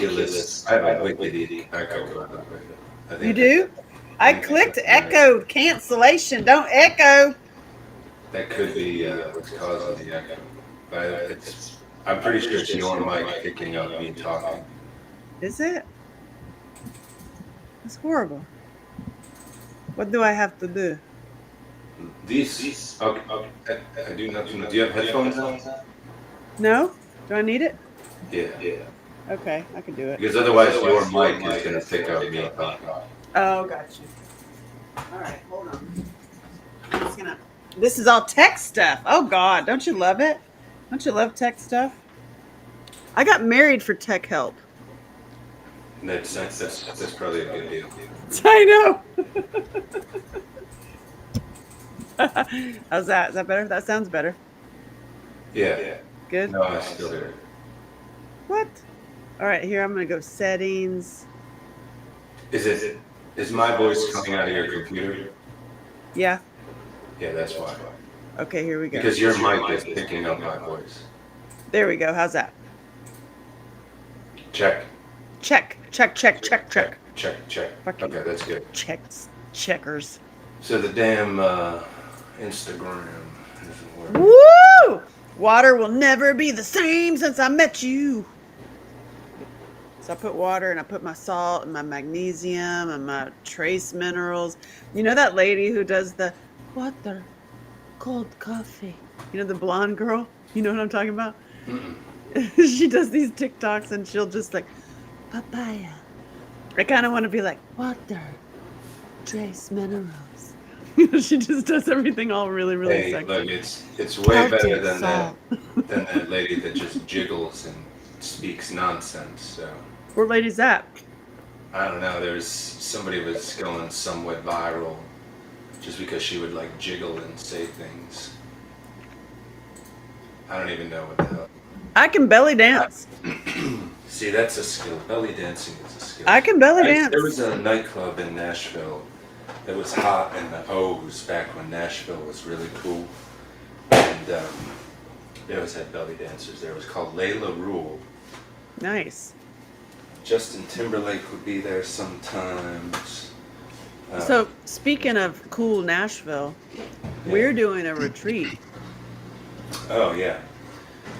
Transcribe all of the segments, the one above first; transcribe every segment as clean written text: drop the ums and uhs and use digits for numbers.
ridiculous. I have a wicked echo going on right now. You do? I clicked echo cancellation. Don't echo. That could be what's causing the echo. But I'm pretty sure it's your mic picking up me talking. Is it? It's horrible. What do I have to do? Okay, I do not know. Do you have headphones on? No? Do I need it? Yeah. Okay, I can do it. Because otherwise your mic is going to pick up me talking. Oh, got you. All right, hold on. I'm just gonna. This is all tech stuff. Oh God, don't you love it? Don't you love tech stuff? I got married for tech help. That's probably a good deal. I know. How's that? Is that better? That sounds better. Yeah. Good. No, I still hear it. What? All right, here I'm gonna go settings. Is my voice coming out of your computer? Yeah. Yeah, that's why. Okay, here we go. Because your mic is picking up my voice. There we go. How's that? Check. Check. Okay, that's good. Checkers. So the damn Instagram isn't working. Woo! Water will never be the same since I met you. So I put water and I put my salt and my magnesium and my trace minerals. You know that lady who does the water, cold coffee? You know the blonde girl? You know what I'm talking about? She does these TikToks and she'll just like, papaya. I kind of want to be like, water, trace minerals. She just does everything all really, really sexy. Look, it's way better than that lady that just jiggles and speaks nonsense. So. What lady's that? I don't know. There's somebody was going somewhat viral just because she would like jiggle and say things. I don't even know what the hell. I can belly dance. See, that's a skill. Belly dancing is a skill. I can belly dance. There was a nightclub in Nashville that was hot in the O's back when Nashville was really cool. And they always had belly dancers there. It was called Layla Rule. Nice. Justin Timberlake would be there sometimes. So, speaking of cool Nashville, we're doing a retreat. Oh, yeah.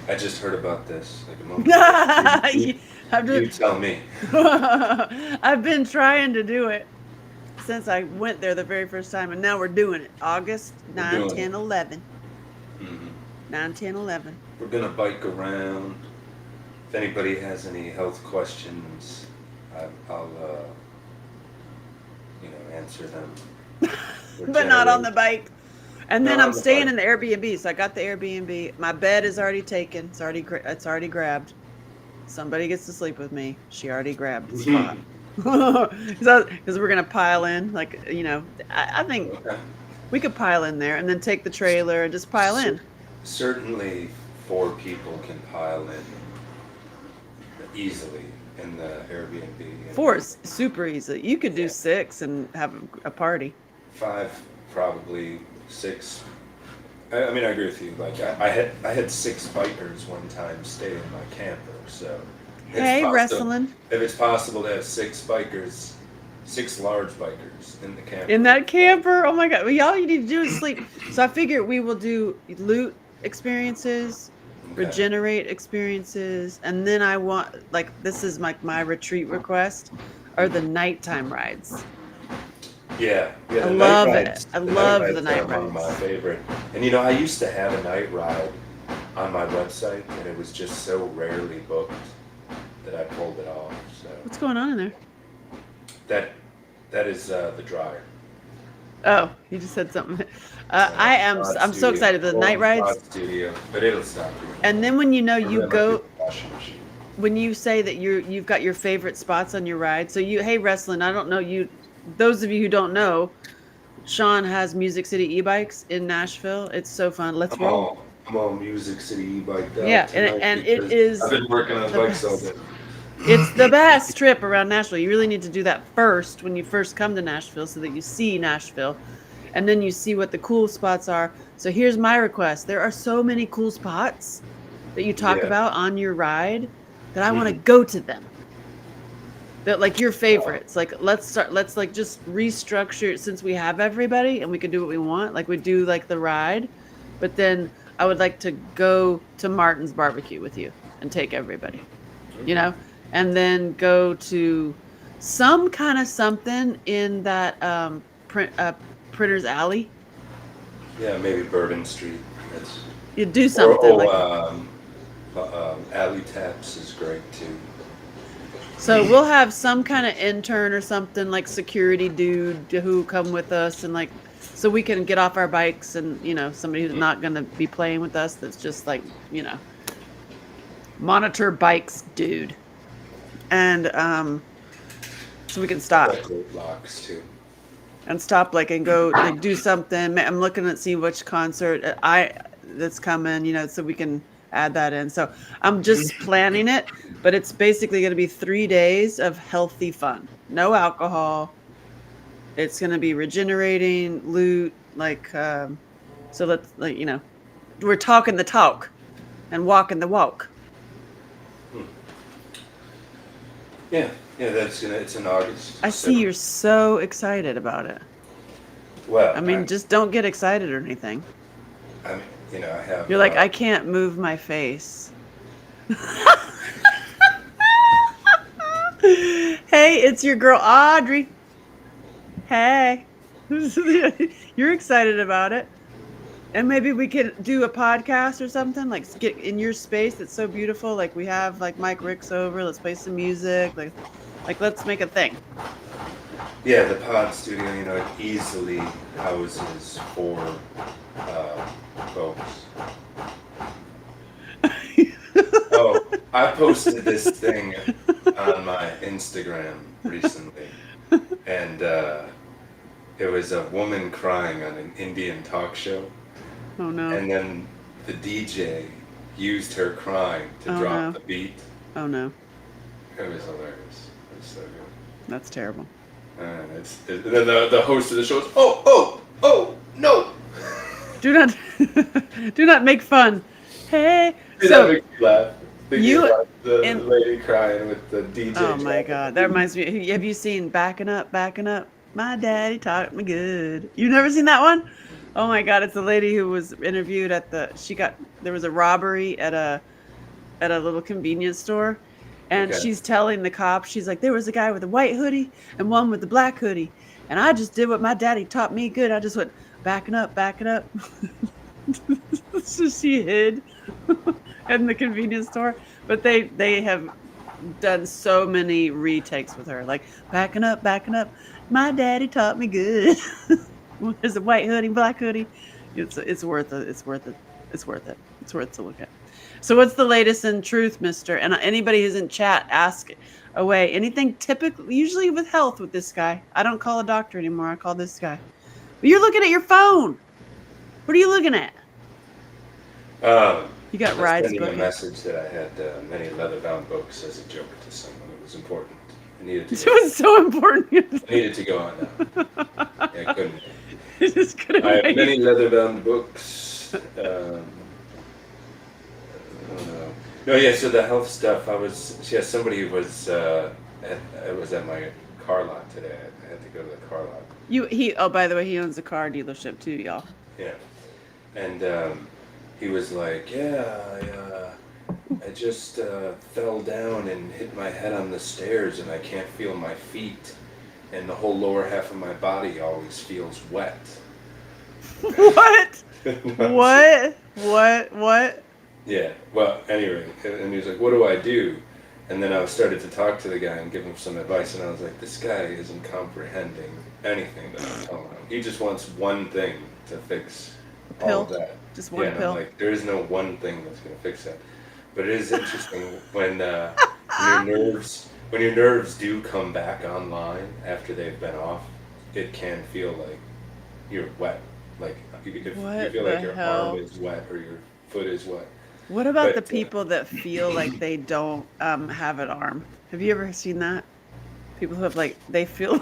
I just heard about this like a moment ago. You tell me. I've been trying to do it since I went there the very first time, and now we're doing it. August 9, 10, 11. 9, 10, 11. We're going to bike around. If anybody has any health questions, I'll answer them. But not on the bike. And then I'm staying in the Airbnb. So I got the Airbnb. My bed is already taken. It's already grabbed. Somebody gets to sleep with me. She already grabbed the spot. Because we're gonna pile in. Like, I think we could pile in there and then take the trailer and just pile in. Certainly 4 people can pile in easily in the Airbnb. 4 is super easy. You could do 6 and have a party. 5 probably. 6. I mean, I agree with you. Like I had 6 bikers one time stay in my camper. So hey, wrestling. If it's possible to have 6 bikers, 6 large bikers in the camper. In that camper, oh my God! Well, all you need to do is sleep. So I figure we will do loot experiences, regenerate experiences, and then I want this is my retreat request, are the nighttime rides. Yeah, I love it. I love the night rides. One of my favorite. And I used to have a night ride on my website, and it was just so rarely booked that I pulled it off. So what's going on in there? That is the dryer. Oh, you just said something. I'm so excited. The night rides. Studio, but it'll stop you. And then when you go. When you say that you've got your favorite spots on your ride, so hey wrestling, I don't know you. Those of you who don't know, Sean has Music City e-bikes in Nashville. It's so fun. Let's roll. I'm all Music City e-bike. Yeah, and it is. I've been working on bikes all day. It's the best trip around Nashville. You really need to do that first when you first come to Nashville so that you see Nashville, and then you see what the cool spots are. So here's my request. There are so many cool spots that you talk about on your ride that I want to go to them. that like your favorites. Like let's like just restructure since we have everybody and we can do what we want. Like we do like the ride, but then I would like to go to Martin's barbecue with you and take everybody, you know, and then go to some kind of something in that Printer's Alley. Yeah, maybe Bourbon Street. That's You do or something like that. Alley Taps is great too. So we'll have some kind of intern or something like security dude who come with us and like so we can get off our bikes and somebody who's not going to be playing with us that's just like monitor bikes dude. And so we can stop Like locks too. and stop like and go like do something. I'm looking at see which concert that's coming, so we can add that in. So I'm just planning it, but it's basically going to be 3 days of healthy fun. No alcohol. It's going to be regenerating, loot, like so let's like we're talking the talk and walking the walk. Yeah, it's in August. I see you're so excited about it. Well, I mean, just don't get excited or anything. I mean, I have. You're like, I can't move my face. Hey, it's your girl Audrey. Hey. You're excited about it. And maybe we could do a podcast or something, like get in your space that's so beautiful. Like we have like Mike Ricks over, let's play some music. Like let's make a thing. Yeah, the pod studio, it easily houses 4 folks. Oh, I posted this thing on my Instagram recently, and it was a woman crying on an Indian talk show. Oh no. And then the DJ used her crying to drop the beat. Oh no. It was hilarious. It was so good. That's terrible. And then the host of the show is, oh, no. Do not make fun. Hey. That makes me laugh. The and lady crying with the DJ. oh my God, that reminds me. Have you seen Backing Up? My daddy taught me good. You've never seen that one? Oh my God, it's a lady who was interviewed at there was a robbery at a little convenience store. And she's telling the cops, she's like, there was a guy with a white hoodie and one with the black hoodie. And I just did what my daddy taught me good. I just went, backing up. So she hid in the convenience store. But they have done so many retakes with her. Like, backing up. My daddy taught me good. There's a white hoodie, black hoodie. It's worth it. It's worth to look at. So what's the latest in truth, mister? And anybody who's in chat, ask away. Anything typically, usually with health with this guy. I don't call a doctor anymore. I call this guy. But you're looking at your phone. What are you looking at? You got rides sending a booking. message that I had many leather-bound books as a joke to someone. It was important. I needed to It was so important. I needed to go on now. Yeah, I couldn't. It just couldn't I have wait. many leather-bound books. No, yeah. So the health stuff. Somebody was. I was at my car lot today. I had to go to the car lot. Oh, by the way, he owns a car dealership too, y'all. Yeah, and he was like, I just fell down and hit my head on the stairs, and I can't feel my feet, and the whole lower half of my body always feels wet. What? What? Yeah, well, anyway, and he was like, what do I do? And then I started to talk to the guy and give him some advice, and I was like, this guy isn't comprehending anything that I'm telling him. He just wants one thing to fix all of that. Just one pill. I'm like, there is no one thing that's going to fix that. But it is interesting when your nerves do come back online after they've been off, it can feel like you're wet. Like if you feel like your arm is wet or your foot is wet. What about the people that feel like they don't have an arm? Have you ever seen that? People who have they feel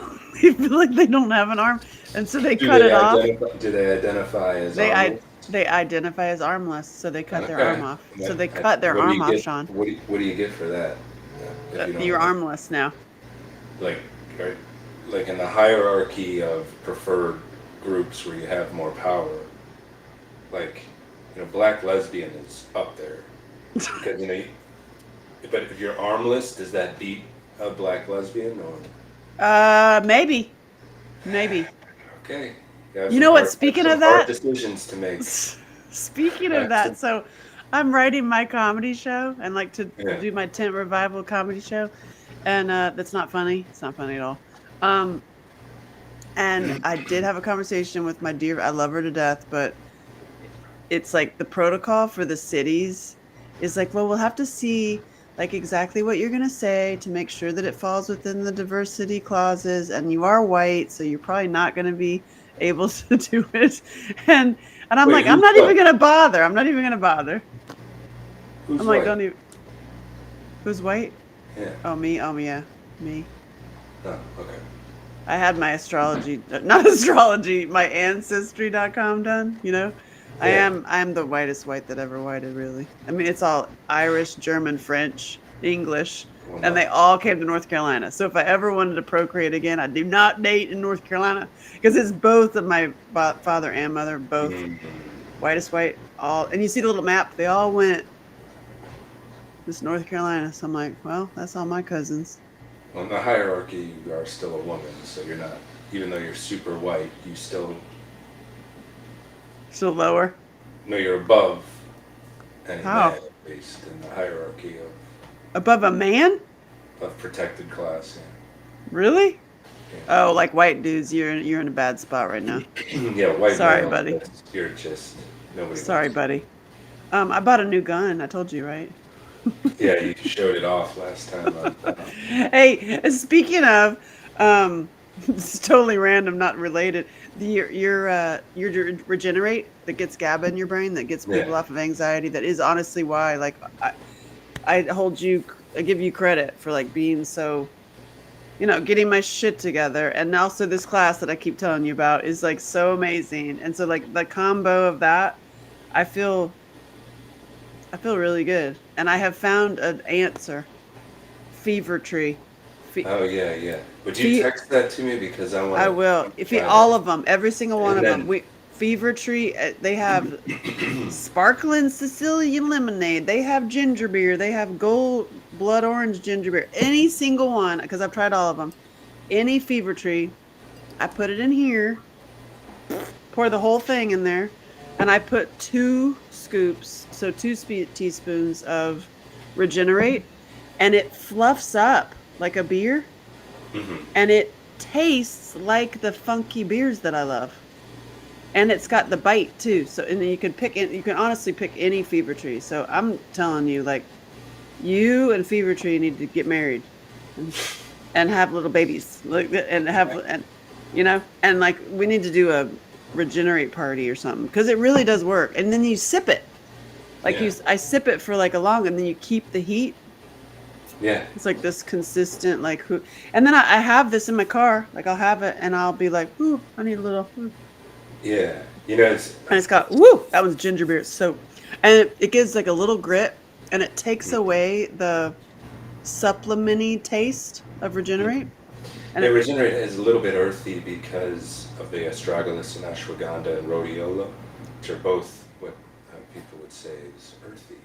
like they don't have an arm, and so they cut it off. Do they identify as armless? They identify as armless, so they cut their arm off. So they cut their arm off, Sean. What do you get for that? You're armless now. like, right, like in the hierarchy of preferred groups where you have more power, like, black lesbian is up there because but if you're armless, does that beat a black lesbian or? Maybe, maybe. Okay, you have You know what? Speaking some of hard that, decisions to make. speaking of That's that, so I'm writing my comedy show and like to yeah. do my tent revival comedy show, and that's not funny. It's not funny at all. Um, and I did have a conversation with my dear. I love her to death, but it's like the protocol for the cities is like, well, we'll have to see like exactly what you're going to say to make sure that it falls within the diversity clauses, and you are white, so you're probably not going to be able to do it. And I'm Wait, like, I'm who's not even white? going to bother. I'm not even going to bother. Who's I'm like, white? don't even. Who's white? Yeah. Oh, me. Oh, yeah, me. Oh, okay. I had my astrology, not astrology, my ancestry.com done, you know? Yeah. I am the whitest white that ever whited, really. I mean, it's all Irish, German, French, English, Well, and no. they all came to North Carolina. So if I ever wanted to procreate again, I do not date in North Carolina because it's both of my father and mother, both Mm. whitest white, all, and you see the little map, they all went this North Carolina. So I'm like, well, that's all my cousins. Well, in the hierarchy, you are still a woman, so you're not. Even though you're super white, you still So lower. know you're above any man, How? at least in the hierarchy Above a man? of protected class. Really? Yeah. Oh, like white dudes, you're in a bad spot right now. Yeah. Yeah, white Sorry, male. buddy. You're just nobody Sorry, wants. buddy. I bought a new gun. I told you, right? Yeah, you showed it off last time. Hey, speaking of, it's totally random, not related. Your regenerate that gets GABA in your brain that gets people Yeah. off of anxiety. That is honestly why, like, I give you credit for like being so, getting my shit together. And also this class that I keep telling you about is like so amazing. And so like the combo of that, I feel I feel really good. And I have found an answer. Fever tree. Fe- Oh yeah, yeah. Would you fe- text that to me because I I want will. to If you, try all that. of them, every single one And of them. then, Fever tree. They have sparkling Sicilian lemonade. They have ginger beer. They have gold blood orange ginger beer. Any single one, because I've tried all of them. Any fever tree, I put it in here. Pour the whole thing in there, and I put 2 scoops, so teaspoons of Regenerate, and it fluffs up like a beer, mhm. and it tastes like the funky beers that I love. And it's got the bite too. So and then you can honestly pick any fever tree. So I'm telling you, like, you and fever tree need to get married and, and have little babies. Like, and have and and like we need to do a regenerate party or something because it really does work. And then you sip it. Like Yeah, I sip it for like a long, and then you keep the heat. yeah, It's like this consistent, like who, and then I have this in my car. Like I'll have it, and I'll be like, "Ooh, I need a little." Ooh. yeah. And it's got woo. That was ginger beer. So, and it gives like a little grit, and it takes away the supplementy taste of Regenerate. And Yeah, it, Regenerate is a little bit earthy because of the astragalus and ashwagandha and rhodiola, which are both what people would say is earthy.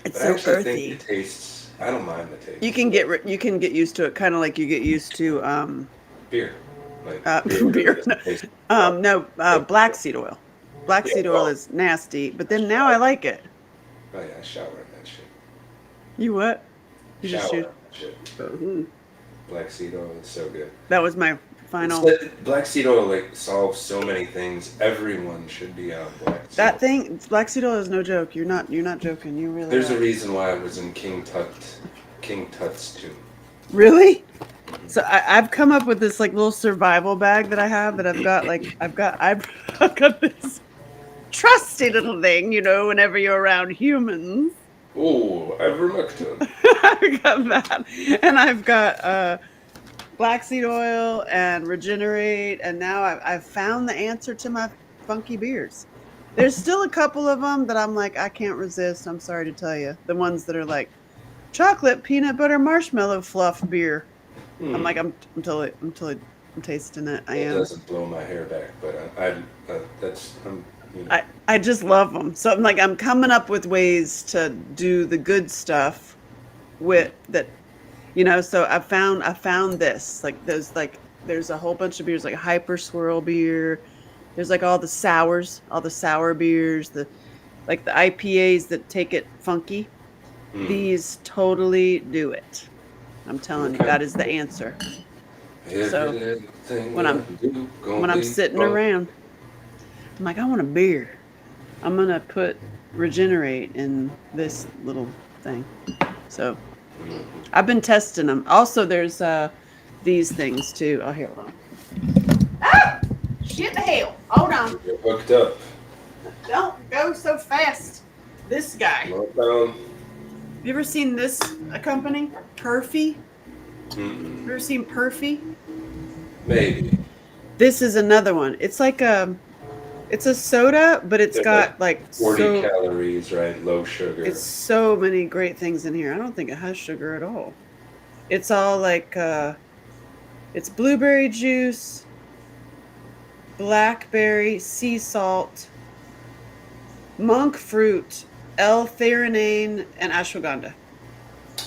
it's But I so actually think it earthy. tastes. I don't mind the taste. You can get used to it, kind of like you get used to Beer, like beer really beer. doesn't taste like No, water. black seed oil. Black Yeah, seed oil well, is nasty, but then now I shower. like it. Oh yeah, I shower in that shit. You what? You just Shower in shoot. that shit. Mhm. Black seed oil is so good. That was my It's final. that black seed oil like solves so many things. Everyone should be on black seed That oil. thing, black seed oil is no joke. You're not joking. You really There's a are. reason why I was in King Tut's tomb. Really? So I've come up with this like little survival bag that I have that I've got like I've got this trusty little thing, whenever you're around humans. Oh, ivermectin. I've got that. And I've got black seed oil and Regenerate, and now I've found the answer to my funky beers. There's still a couple of them that I'm like, I can't resist. I'm sorry to tell you. The ones that are like chocolate, peanut butter, marshmallow fluff beer. I'm Hmm. like, I'm tasting it. I It am. doesn't blow my hair back, but that's you know. I just love them. So I'm like, I'm coming up with ways to do the good stuff with that, so I found this, like, there's a whole bunch of beers, like Hyper Swirl beer. There's like all the sour beers, the IPAs that take it funky. Hmm. These totally do it. I'm telling you, Okay. that is the answer. Every So little thing when I I'm do gonna when I'm be sitting fun. around, I'm like, I want a beer. I'm gonna put Regenerate in this little thing. So Hmm. I've been testing them. Also, there's these things too. Oh, here, hold on. Ah! Shit the hell. Hold on. You're hooked up. Don't go so fast. This guy. Slow down. Have you ever seen this company? Perfy? Mm-mm. You ever seen Perfy? Maybe. This is another one. It's a soda, but it's They're like got like 40 so calories, right? Low it's sugar. so many great things in here. I don't think it has sugar at all. It's all like it's blueberry juice, blackberry, sea salt, monk fruit, L-theanine, and ashwagandha.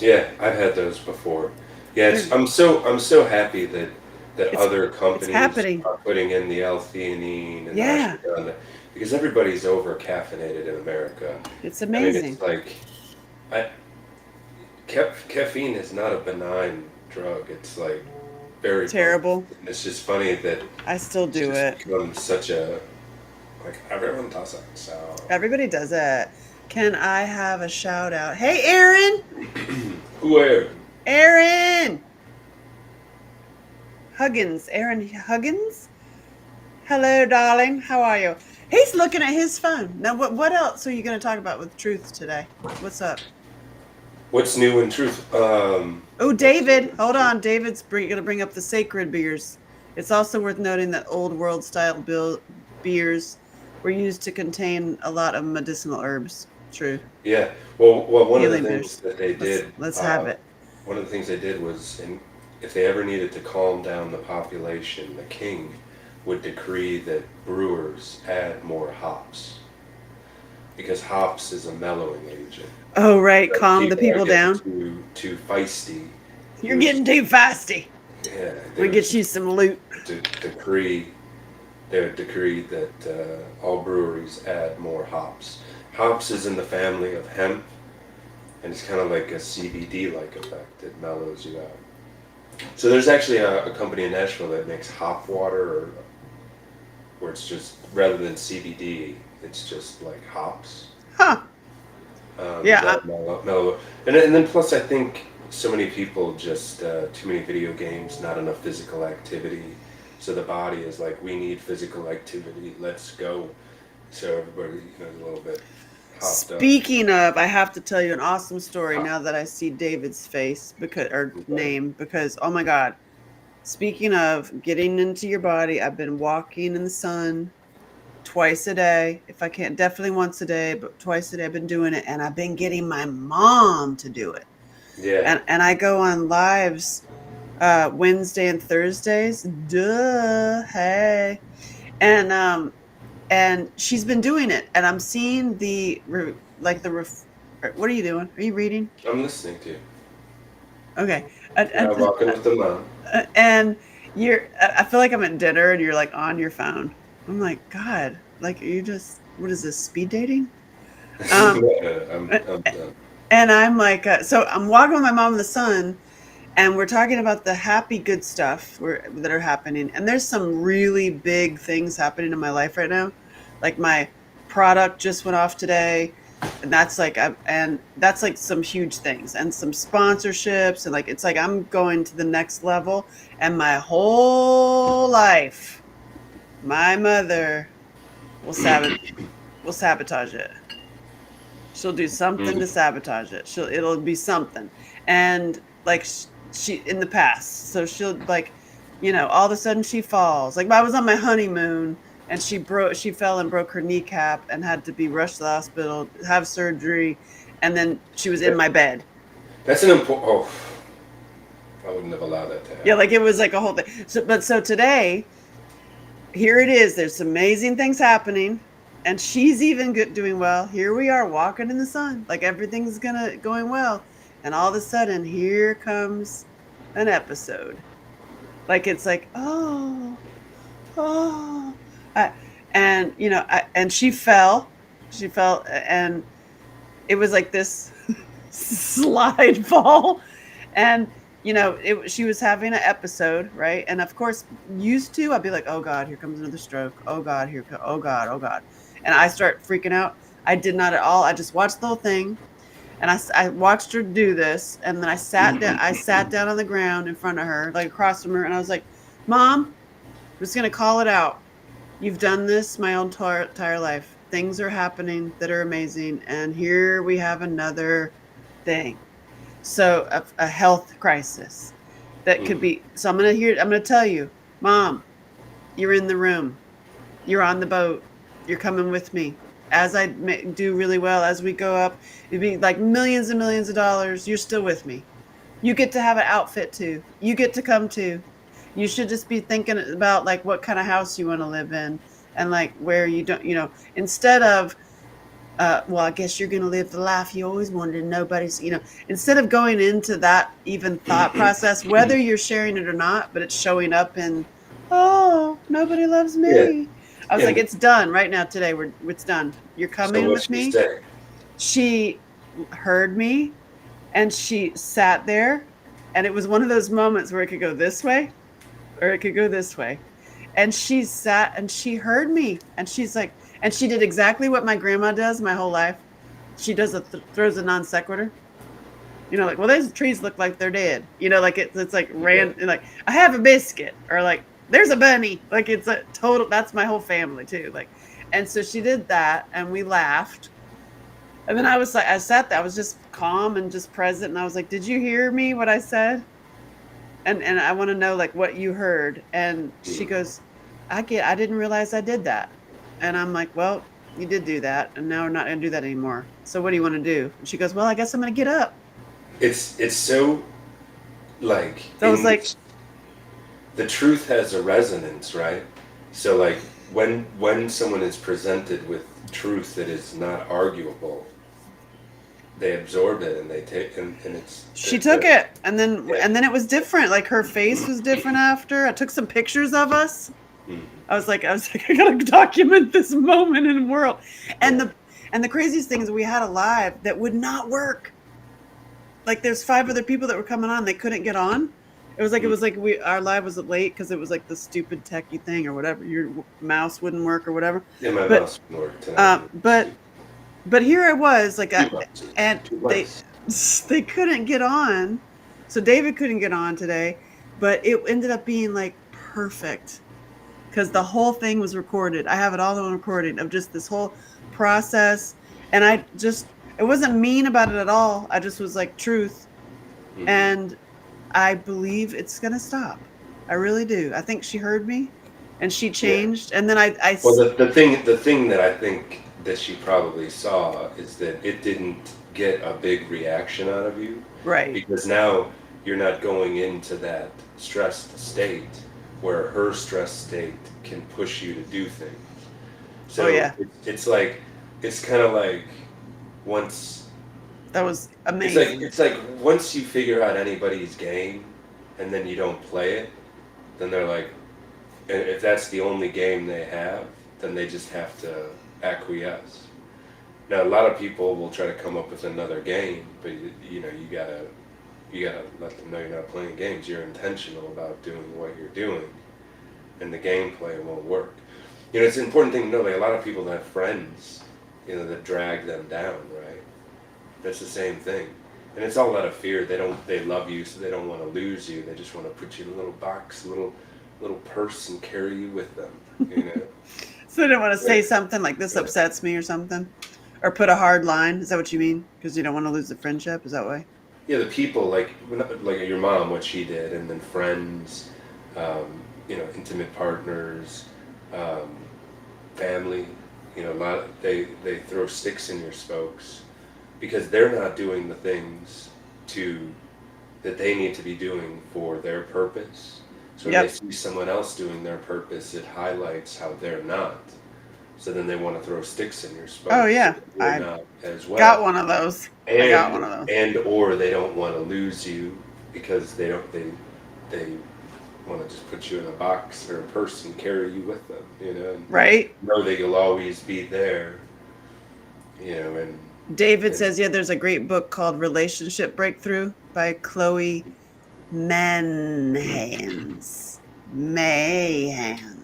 Yeah, I've had those before. Yeah, They're I'm so happy that it's other it's companies happening. are putting in the L-theanine and the Yeah, ashwagandha because everybody's over caffeinated in America. it's I mean, it's amazing. like I, caffeine is not a benign drug. It's like very potent. Terrible. And it's just funny that I still it's do just it. become such a like everyone does it. So Everybody does it. Can I have a shout out? Hey, Aaron! whoever. Aaron Huggins. Aaron Huggins? Hello, darling. How are you? He's looking at his phone. Now, what else are you going to talk about with Truth today? What's up? What's new in truth? Oh, What's new David. in Hold truth? on. David's going to bring up the sacred beers. It's also worth noting that old world style beers were used to contain a lot of medicinal herbs. True. Yeah. Well, one of the Healing things beers. that they Let's did, let's have it. one of the things they did was, if they ever needed to calm down the population, the king would decree that brewers add more hops because hops is a mellowing agent. Oh, right. So if Calm the people are people getting down. too feisty, he You're would getting just too feisty. yeah, they We would get you just some loot. decree they would decree that all breweries add more hops. Hops is in the family of hemp, and it's kind of like a CBD-like effect. It mellows you out. So there's actually a company in Nashville that makes hop water, where it's just rather than CBD, it's just like hops Huh. Yeah. that mellow. And then plus, I think so many people just too many video games, not enough physical activity. So the body is like, we need physical activity. Let's go. So everybody, is a little bit hopped up. Speaking of, I have to tell you an awesome story Hop. now that I see David's face or Okay. name, because oh my God. Speaking of getting into your body, I've been walking in the sun twice a day. If I can't, definitely once a day, but twice a day I've been doing it, and I've been getting my mom to do it. Yeah. And I go on lives Wednesday and Thursdays. Duh. Hey. And she's been doing it, and I'm seeing what are you doing? Are you reading? I'm listening to you. Okay. Yeah, walking with the mom. And I feel like I'm at dinner and you're like on your phone. I'm like, God, like, are you just, what is this, speed dating? Um, I'm done. and I'm like, so I'm walking with my mom in the sun, and we're talking about the happy, good stuff that are happening. And there's some really big things happening in my life right now. Like my product just went off today, and that's like some huge things and some sponsorships, and like it's like I'm going to the next level. And my whole life, my mother will sabotage it. She'll do something to Mhm. sabotage it. It'll be something. And like she in the past. So she'll like, all of a sudden she falls. Like I was on my honeymoon and she fell and broke her kneecap and had to be rushed to the hospital, have surgery, and then she was in my bed. That's an important. Oh, I wouldn't have allowed that to Yeah, happen. like it was like a whole thing. So today, here it is. There's amazing things happening, and she's even good, doing well. Here we are walking in the sun, like everything's going well, and all of a sudden, here comes an episode. Like it's like, oh, I, and and she fell, and it was like this slide fall, and she was having an episode, right? And of course, used to, I'd be like, oh god, here comes another stroke, oh god, oh god, oh god, and I start freaking out. I did not at all. I just watched the whole thing, and I watched her do this, and then I sat down on the ground in front of her, like across from her, and I was like, Mom, I'm just gonna call it out. You've done this my entire life. Things are happening that are amazing, and here we have another thing. So a health crisis that could Mm. be. So I'm gonna tell you, Mom, you're in the room. You're on the boat. You're coming with me. As I do really well, as we go up, it'd be like millions and millions of dollars. You're still with me. You get to have an outfit too. You get to come too. You should just be thinking about like what kind of house you want to live in, and like where you don't, instead of, well, I guess you're going to live the life you always wanted. And nobody's, instead of going into that even thought process, whether you're sharing it or not, but it's showing up in, oh, nobody loves Yeah, me. I was like, and it's done right now today. It's done. You're so coming what with she me. say? She heard me, and she sat there, and it was one of those moments where it could go this way or it could go this way. And she sat and she heard me, and she's like, and she did exactly what my grandma does my whole life. She throws a non sequitur. Like, well, those trees look like they're dead. Like it's like Yeah. like I have a biscuit, or like there's a bunny. Like it's a total. That's my whole family too. Like, and so she did that, and we laughed. And then I was like, I sat there, I was just calm and just present, and I was like, did you hear me? What I said? And I want to know like what you heard. And she Mm. goes, I didn't realize I did that. And I'm like, well, you did do that, and now we're not gonna do that anymore. So what do you want to do? And she goes, well, I guess I'm gonna get up. It's so like So I was like, the truth has a resonance, right? So like when someone is presented with truth that is not arguable, they absorb it and they take and it's she took it, and then yeah. and then it was different. Like her face was different after. I took some pictures of us. Mhm. I was like, I gotta document this moment in the world. And Yeah. the craziest thing is we had a live that would not work. Like there's 5 other people that were coming on, they couldn't get on. It was like our live was late because it was like the stupid techie thing or whatever. Your mouse wouldn't work or whatever. Yeah, my But mouse didn't work tonight. but here I was like, Two mouses. and Two they mice. they couldn't get on. So David couldn't get on today, but it ended up being like perfect because the whole thing was recorded. I have it all on recording of just this whole process. And it wasn't mean about it at all. I just was like, truth. Mhm. And I believe it's going to stop. I really do. I think she heard me, and she Yeah. changed. And then Well, the thing that I think that she probably saw is that it didn't get a big reaction out of you right. because now you're not going into that stressed state where her stressed state can push you to do things. Oh, So yeah. it's like it's kind of like once That was it's like amazing. it's like once you figure out anybody's game and then you don't play it, then they're like, and if that's the only game they have, then they just have to acquiesce. Now, a lot of people will try to come up with another game, but you gotta let them know you're not playing games. You're intentional about doing what you're doing, and the gameplay won't work. It's an important thing to know. Like a lot of people that have friends, that drag them down, right? That's the same thing, and it's all out of fear. They love you, so they don't want to lose you. They just want to put you in a little box, little purse, and carry you with them. You know. So I didn't want to say Right. something like this Yeah. upsets me or something, or put a hard line. Is that what you mean? Because you don't want to lose the friendship? Is that why? Yeah, the people like your mom, what she did, and then friends, intimate partners, um, family. A lot they throw sticks in your spokes because they're not doing the things to that they need to be doing for their purpose. So when they Yep. see someone else doing their purpose, it highlights how they're not. So then they want to throw sticks in your Oh spokes so yeah. that you're I not as got well. one of those. I got one And of those. or they don't want to lose you because they want to just put you in a box or a purse and carry you with them, and Right? know that you'll always be there, David and says, yeah, there's a great book called Relationship Breakthrough by Chloe Manhans.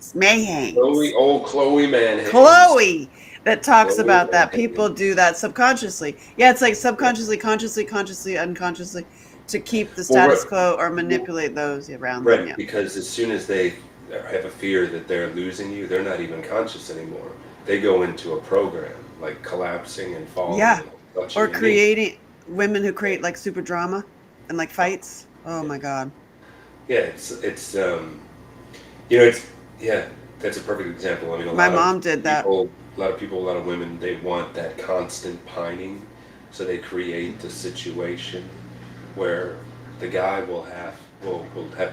Chloe, Mayhans. old Chloe Manhans. Chloe that talks Chloe about that. People do Manhans. that subconsciously. Yeah, it's like Yeah. subconsciously, consciously, consciously, unconsciously to keep the Well, status quo or well, manipulate those around them. right, Yeah. because as soon as they have a fear that they're losing you, they're not even conscious anymore. They go into a program, like collapsing and falling Yeah. and clutching Or your knee. creating women who Yeah. create like super drama and like Oh, fights. Oh yeah. my God. Yeah, it's yeah, that's a perfect example. I mean, My mom did that. a lot of women, they want that constant pining, so they create a situation where the guy will have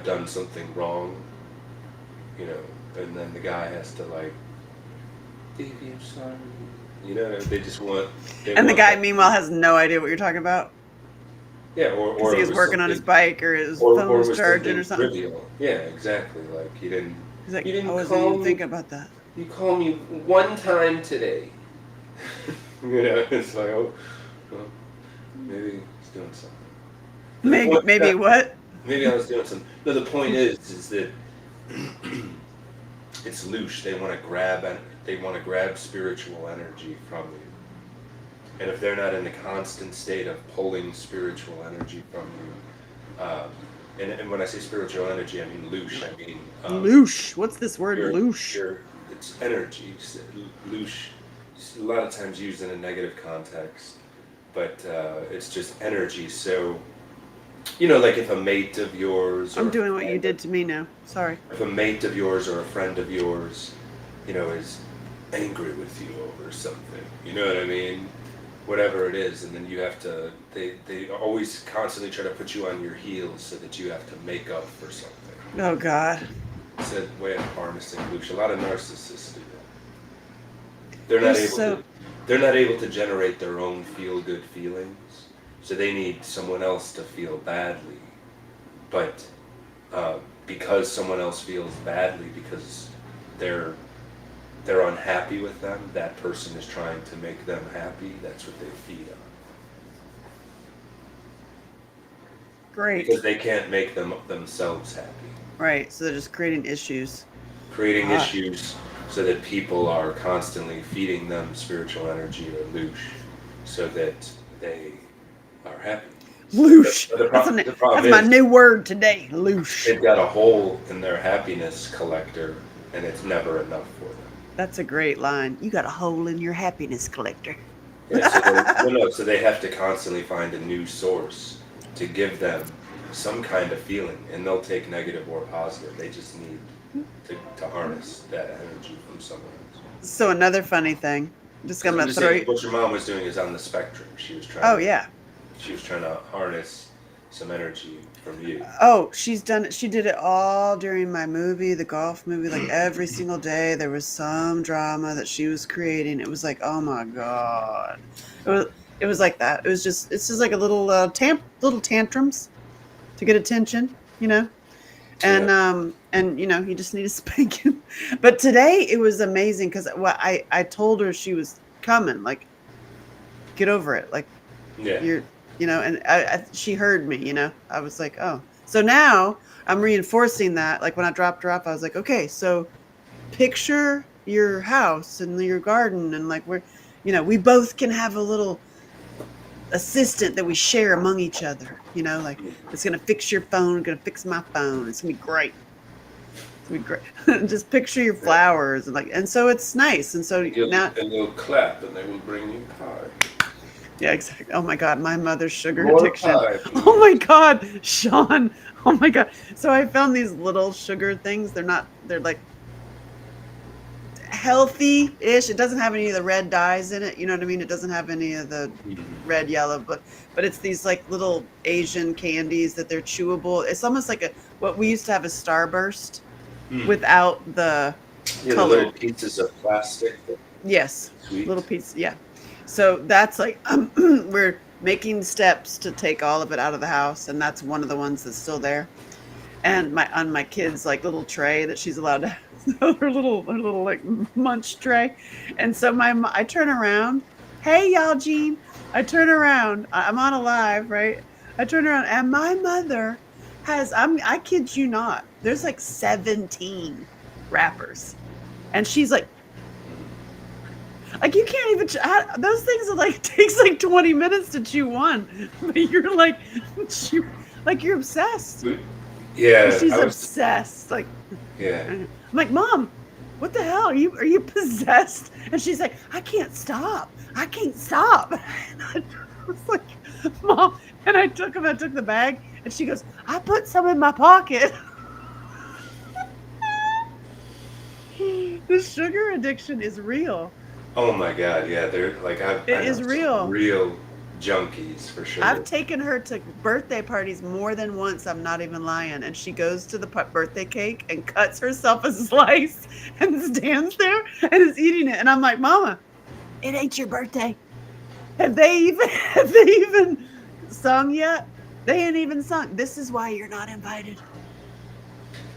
done something wrong, and then the guy has to like, baby, I'm sorry. They just And the want guy, that. meanwhile, has no idea what you're talking about Yeah, because or he it was was working on his something, bike or his or it phone's was charging or something something. trivial. Yeah, exactly. Like He's you like, I didn't wasn't even call me. thinking about that. You call me one time today. It's like, oh, well, maybe he's doing something. But the point, Maybe what? maybe I was doing something. No, the point is that it's louche. They want to grab spiritual energy from you. And if they're not in a constant state of pulling spiritual energy from you, and when I say spiritual energy, I mean louche. I mean Loosh. What's this word, your loosh? your it's energy. Louche, it's a lot of times used in a negative context, but it's just energy. So like if a mate of yours I'm or doing what you did to me now. Sorry. if a mate of yours or a friend of yours, is angry with you over something, you know what I mean? Whatever it is, and then you have to, they always constantly try to put you on your heels so that you have to make up for something. Oh God. It's a way of harnessing louche. A lot of narcissists do that. They're not There's able so to, they're not able to generate their own feel-good feelings, so they need someone else to feel badly. But because someone else feels badly because they're they're unhappy with them, that person is trying to make them happy. That's what they feed on. great. Because they can't make themselves happy. Right. So they're just creating issues. Creating God. issues so that people are constantly feeding them spiritual energy or louche so that they are happy. Loosh. But the, That's the problem that's my is new word today. Loosh. they've got a hole in their happiness collector and it's never enough for them. That's a great line. You got a hole in your happiness collector. Yeah, so so they have to constantly find a new source to give them some kind of feeling, and they'll take negative or positive. They just need to harness that energy from somewhere else. So another funny thing. Just Because I'm gonna just throw saying, you. what your mom was doing is on the spectrum. Oh yeah. She was trying to harness some energy from you. Oh, she's done it. She did it all during my movie, the golf movie. Like every single day, there was some drama that she was creating. It was like, oh my God. It was. It was like that. It's just like a little little tantrums to get attention, Yeah. and you just need a spanking. But today it was amazing because I told her she was coming. Like, get over it. Like, Yeah. you're and she heard me. I was like, oh. So now I'm reinforcing that. Like when I dropped her off, I was like, okay, so picture your house and your garden, and like we both can have a little assistant that we share among each other. Like, it's gonna fix your phone, gonna fix my phone. It's gonna be great. It's gonna be great. Just picture your Yeah. flowers and so it's nice. And so now, And they'll clap and they will bring you pie. yeah, exactly. Oh my God, my mother's sugar More addiction. pie, Oh my please. God, Sean. Oh my God. So I found these little sugar things. They're like healthy-ish. It doesn't have any of the red dyes in it. You know what I mean? It doesn't have any of the red, yellow, but it's these like little Asian candies that they're chewable. It's almost like what we used to have a Starburst without the Yeah, the color. little pieces of plastic that Yes, sweet. little piece. Yeah. So that's like we're making steps to take all of it out of the house, and that's one of the ones that's still there. And on my kids' like little tray that she's allowed to have, her little like munch tray. And so I turn around, hey y'all, Jean. I turn around. I'm on a live, right? I turn around, and my mother I kid you not. There's like 17 wrappers, and she's like you can't even those things are like takes like 20 minutes to chew one, but you're like you're obsessed. Yeah, She's obsessed. Like, yeah. I'm like, Mom, what the hell? Are you possessed? And she's like, I can't stop. I can't stop. And I was like, Mom, and I took the bag, and she goes, I put some in my pocket. The sugar addiction is real. Oh my God, yeah. They're like I It know is some real. real junkies for sure. I've taken her to birthday parties more than once. I'm not even lying. And she goes to the birthday cake and cuts herself a slice and stands there and is eating it. And I'm like, Mama, it ain't your birthday. Have they even sung yet? They ain't even sung. This is why you're not invited.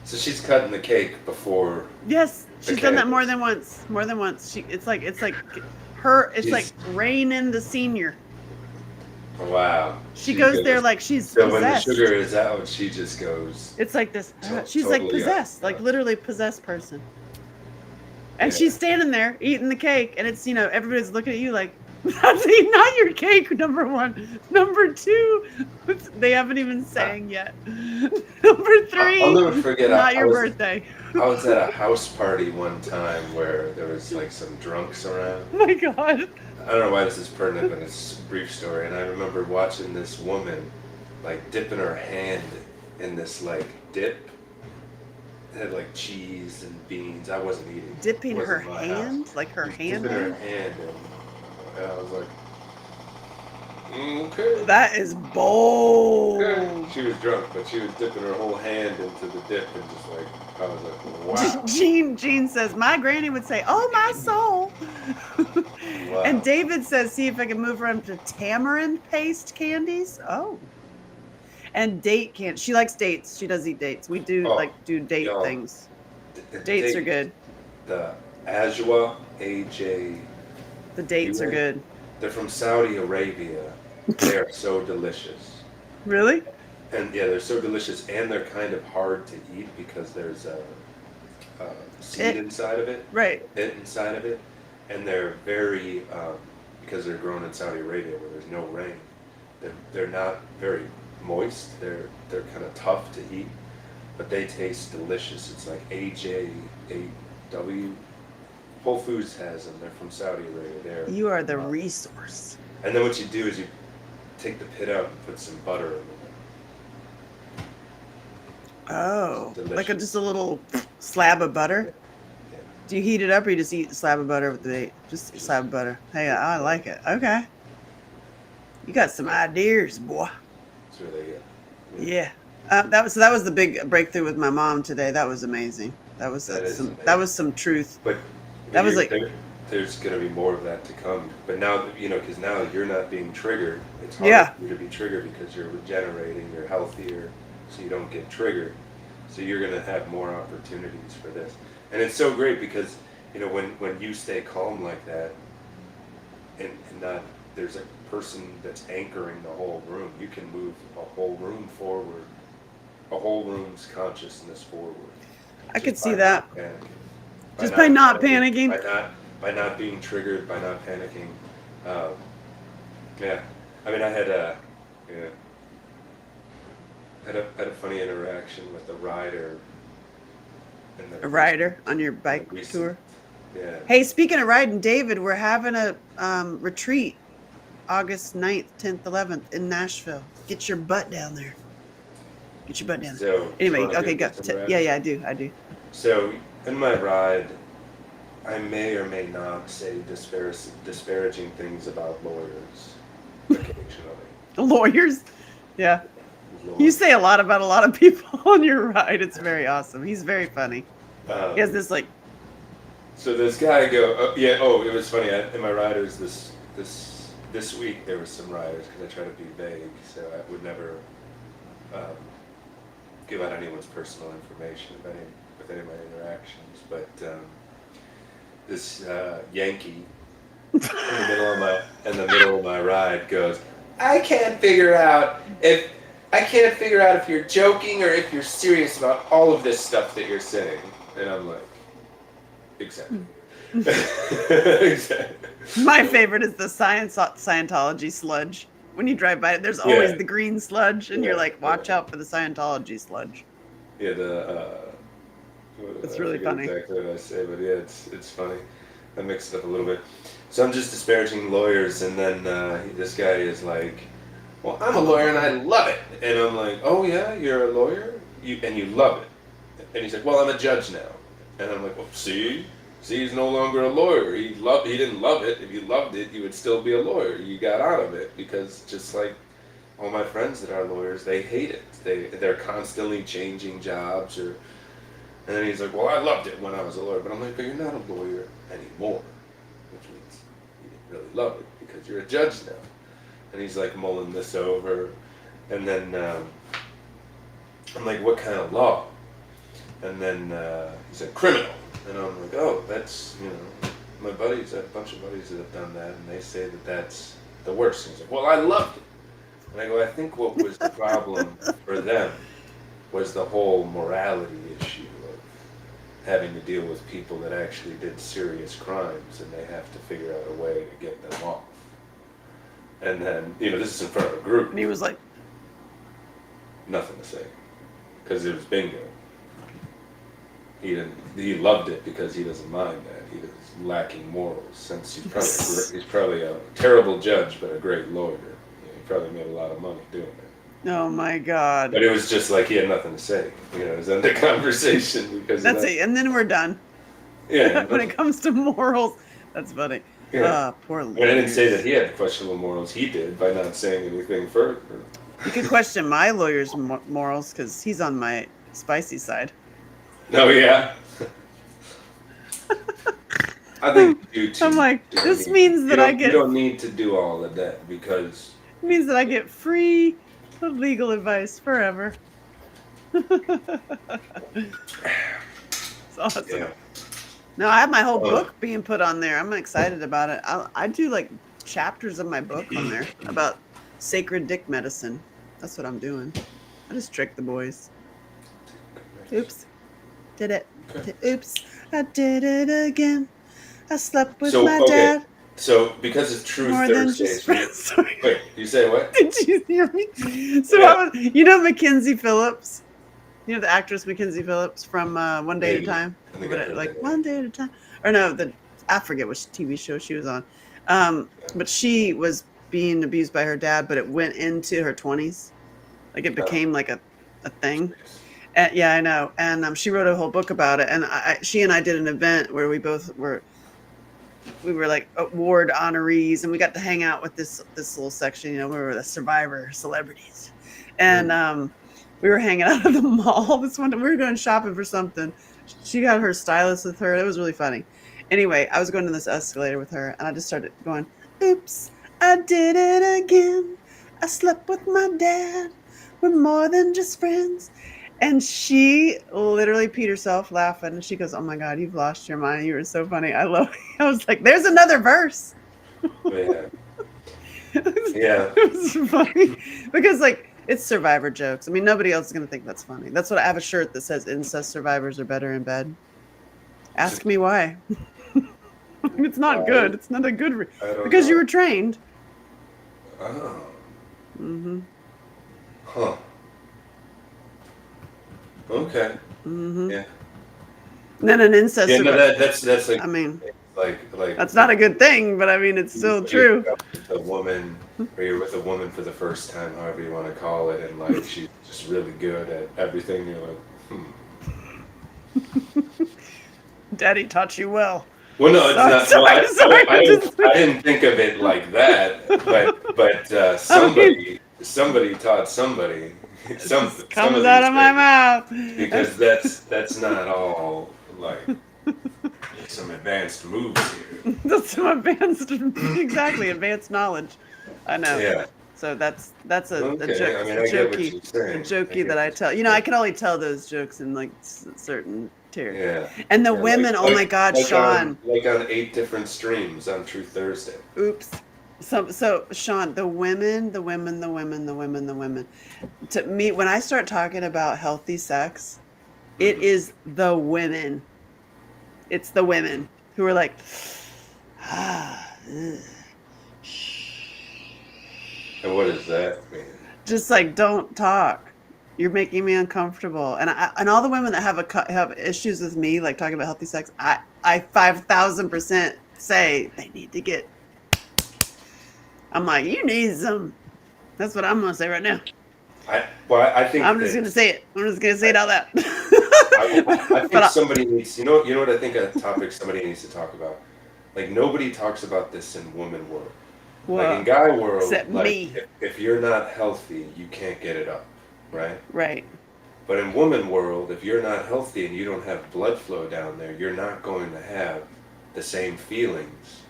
So she's cutting the cake before. Yes, she's done that more than once. More than once. It's like like rein in the senior. Wow. She goes there like she's so possessed. When the sugar is out, she just goes. It's like this. She's totally like possessed, like literally possessed person. And she's standing there eating the cake, and it's everybody's looking at you like, that's not your cake. Number one. Number two, they haven't even sang yet. Number three, I'll never forget. Not your birthday. I was at a house party one time where there was like some drunks around. Oh my God. I don't know why this is pertinent, but it's a brief story. And I remember watching this woman like dipping her hand in this like dip. It had like cheese and beans. I wasn't eating. Dipping her hand? Like her hand? Dipping her hand in. And I was like, okay. That is bold. Okay. She was drunk, but she was dipping her whole hand into the dip and just like, I was like, wow. Jean says, my granny would say, oh, my soul. Wow. And David says, see if I can move her up to tamarind paste candies. Oh. And date candy. She likes dates. She does eat dates. We do do date things. Dates are good. The Ajwa, AJ. The dates are good. They're from Saudi Arabia. They are so delicious. Really? And yeah, they're so delicious, and they're kind of hard to eat because there's a seed inside of it. Right. Bit inside of it. And they're very, because they're grown in Saudi Arabia where there's no rain, they're not very moist. They're kind of tough to eat, but they taste delicious. It's like AJAW. Whole Foods has them. They're from Saudi Arabia. You are the resource. And then what you do is you take the pit out and put some butter in it. Oh, like just a little slab of butter? Yeah. Do you heat it up, or you just eat a slab of butter with the bait? Just a slab of butter. Hey, I like it. Okay. You got some ideas, boy. That's really good. Yeah. That was the big breakthrough with my mom today. That was amazing. That was some truth. But that was like there's going to be more of that to come. But now, because now you're not being triggered. It's hard for you to be triggered because you're regenerating, you're healthier, so you don't get triggered. So you're going to have more opportunities for this. And it's so great because, when you stay calm like that, and not there's a person that's anchoring the whole room, you can move a whole room forward, a whole room's consciousness forward. I could see that. Just by not panicking. By not being triggered, by not panicking. Yeah. I mean, I had a funny interaction with a rider. A rider on your bike tour? Yeah. Hey, speaking of riding, David, we're having a retreat August 9th, 10th, 11th in Nashville. Get your butt down there. Get your butt down there. So, anyway, okay, go. Yeah, I do. So, in my ride, I may or may not say disparaging things about lawyers occasionally. Lawyers. Yeah. You Lord. say a lot about a lot of people on your ride. It's very awesome. He's very funny. He has Um, this like, so this guy yeah. Oh, it was funny. In my riders this week there were some riders because I try to be vague, so I would never um, give out anyone's personal information with any of my interactions. But this Yankee in the middle of my ride goes, I can't figure out if you're joking or if you're serious about all of this stuff that you're saying. And I'm like, exactly. Exactly. my favorite is the Scientology sludge. When you drive by it, there's always the green sludge, and you're like, watch out for the Scientology sludge. Yeah, It's I really forget funny. exactly what I say, but yeah, it's funny. I mixed it up a little bit. So I'm just disparaging lawyers, and then this guy is like, well, I'm a lawyer and I love it. And I'm like, oh yeah, you're a lawyer? And you love it. And he's like, well, I'm a judge now. And I'm like, well, see, he's no longer a lawyer. He didn't love it. If you loved it, you would still be a lawyer. You got out of it because just like all my friends that are lawyers, they hate it. They're constantly changing jobs and then he's like, well, I loved it when I was a lawyer. But I'm like, but you're not a lawyer anymore, which means you didn't really love it because you're a judge now. And he's like mulling this over. And then I'm like, what kind of law? And then he said, criminal. And I'm like, oh, that's, my buddies, I have a bunch of buddies that have done that, and they say that that's the worst. And he's like, well, I loved it. And I go, I think what was the problem for them was the whole morality issue of having to deal with people that actually did serious crimes, and they have to figure out a way to get them off. And then, this is in front of a group. And he was like, Nothing to say, because it was bingo. He loved it because he doesn't mind that. He was lacking morals, since he's probably a terrible judge but a great lawyer. He probably made a lot of money doing it. oh my God. But it was just like he had nothing to say. It was end the conversation because That's it. And then we're done. Yeah. When it comes to morals, that's funny. Yeah. Poor I didn't say that he had questionable morals. He did by not saying anything further. You could question my lawyer's morals because he's on my spicy side. Oh yeah. I think you do too. I'm like, this means that I get. You don't need to do all of that because. It means that I get free legal advice forever. It's awesome. Yeah. No, I have my whole book being put on there. I'm excited about it. I do like chapters of my book on there about sacred dick medicine. That's what I'm doing. I just tricked the boys. Oops. Did it. Okay. Oops. I did it again. I slept with my dad. So because it's True More than just Thursdays. friends. Wait, you say what? Did you hear me? So Mackenzie Phillips? The actress Mackenzie Phillips from One Day at a Time? One Day at a Time. Or no, I forget which TV show she was on. But she was being abused by her dad, but it went into her 20s. Like it became like a thing. Yeah, I know. And she wrote a whole book about it. And she and I did an event where we were like award honorees, and we got to hang out with this little section. We were the survivor celebrities. And we were hanging out at the mall this one time. We were going shopping for something. She got her stylist with her. It was really funny. Anyway, I was going to this escalator with her, and I just started going, oops, I did it again. I slept with my dad. We're more than just friends. And she literally peed herself laughing. And she goes, oh my God, you've lost your mind. You were so funny. I was like, there's another verse. Yeah. Yeah. It was funny. Because it's survivor jokes. I mean, nobody else is going to think that's funny. That's what I have a shirt that says incest survivors are better in bed. Ask me why. It's not good. It's not a good because you were trained. Oh. Mm-hmm. Huh. Okay. Mm-hmm. Yeah. And then an incest. Yeah, no, that's like. I mean, like. That's not a good thing, but I mean, it's still true. With a woman, or you're with a woman for the first time, however you want to call it, and she's just really good at everything. You're like, Daddy taught you well. Well, no, it's Sorry, not. Well, sorry, sorry. I didn't think of it like that. But I mean, somebody taught somebody it just some comes of out these of my things mouth. because that's not all like some advanced moves here. That's some advanced, exactly, advanced knowledge. I know. Yeah. So that's a Okay. I mean, I get what you're a saying. I jokey get that I what tell. you're I saying. can only tell those jokes in like certain tier. Yeah. And the Yeah. women, oh my God, Sean. Like on 8 different streams on True Thursday. Oops. So Sean, the women, the women, the women, the women, the women. To me, when I start talking about healthy sex, it Hmm. is the women. It's the women who are like, ah, ugh, And what does that mean? just like don't talk. You're making me uncomfortable. And all the women that have issues with me, like talking about healthy sex, I 5,000% say they need to get. I'm like, you need some. That's what I'm gonna say right now. I think I'm just that gonna say it. I'm just gonna say it out loud. I think But somebody needs, you know what I think a topic somebody needs to talk about? Like nobody talks about this in woman world. Like in well, guy world, except like me, if you're not healthy, you can't get it up, right? right? But in woman world, if you're not healthy and you don't have blood flow down there, you're not going to have the same feelings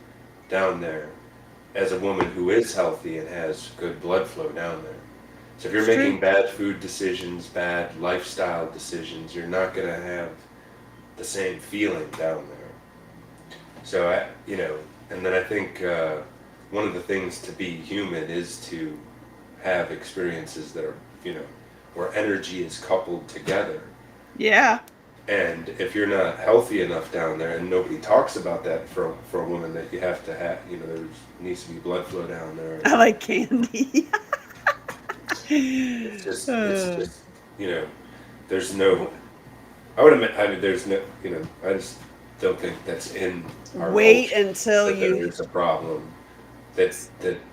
down there as a woman who is healthy and has good blood flow down there. So if you're It's true. making bad food decisions, bad lifestyle decisions, you're not going to have the same feeling down there. So and then I think one of the things to be human is to have experiences that are, where energy is coupled together. Yeah, And if you're not healthy enough down there, and nobody talks about that for a woman, that you have to have, there needs to be blood flow down there. I like candy. It's Uh, just, you know, there's no, I would admit, I mean, there's no, I just don't think that's in our wait culture until that there you. is a problem, that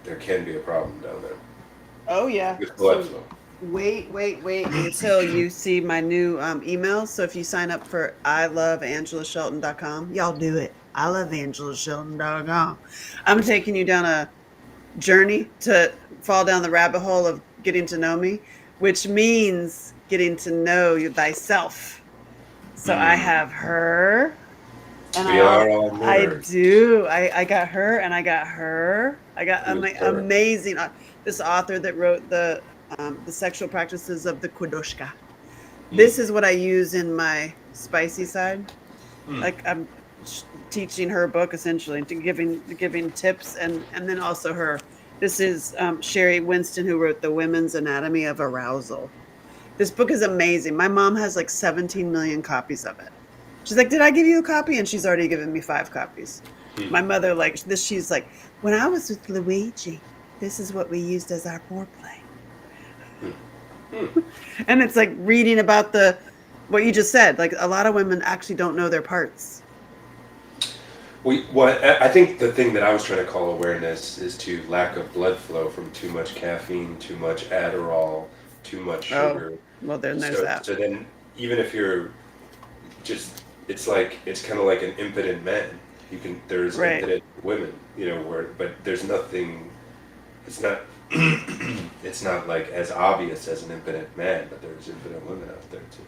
there can be a problem down there Oh yeah. with blood So flow. wait until you see my new emails. So if you sign up for iloveangelashelton.com, y'all do it. iloveangelashelton.com. I'm taking you down a journey to fall down the rabbit hole of getting to know me, which means getting to know you thyself. So I Mm. have her, and We are all I nerds. do. I got her, and I got her. I got Who's her? amazing this author that wrote the sexual practices of the Kudoshka. Mm. This is what I use in my spicy side. Mm. Like I'm teaching her book essentially, to giving tips, and then also her. This is Sherry Winston, who wrote The Women's Anatomy of Arousal. This book is amazing. My mom has like 17 million copies of it. She's like, "Did I give you a copy?" And she's already given me 5 copies. Mm. My mother, like this, she's like, "When I was with Luigi, this is what we used as our foreplay." Mm. Mm. And it's like reading about what you just said. Like a lot of women actually don't know their parts. I think the thing that I was trying to call awareness is to lack of blood flow from too much caffeine, too much Adderall, too much Oh, sugar. well, then there's So, that. so then even if you're it's kind of like an impotent man. There's Right. impotent women, but there's nothing. It's not. It's not like as obvious as an impotent man, but there's impotent women out there too.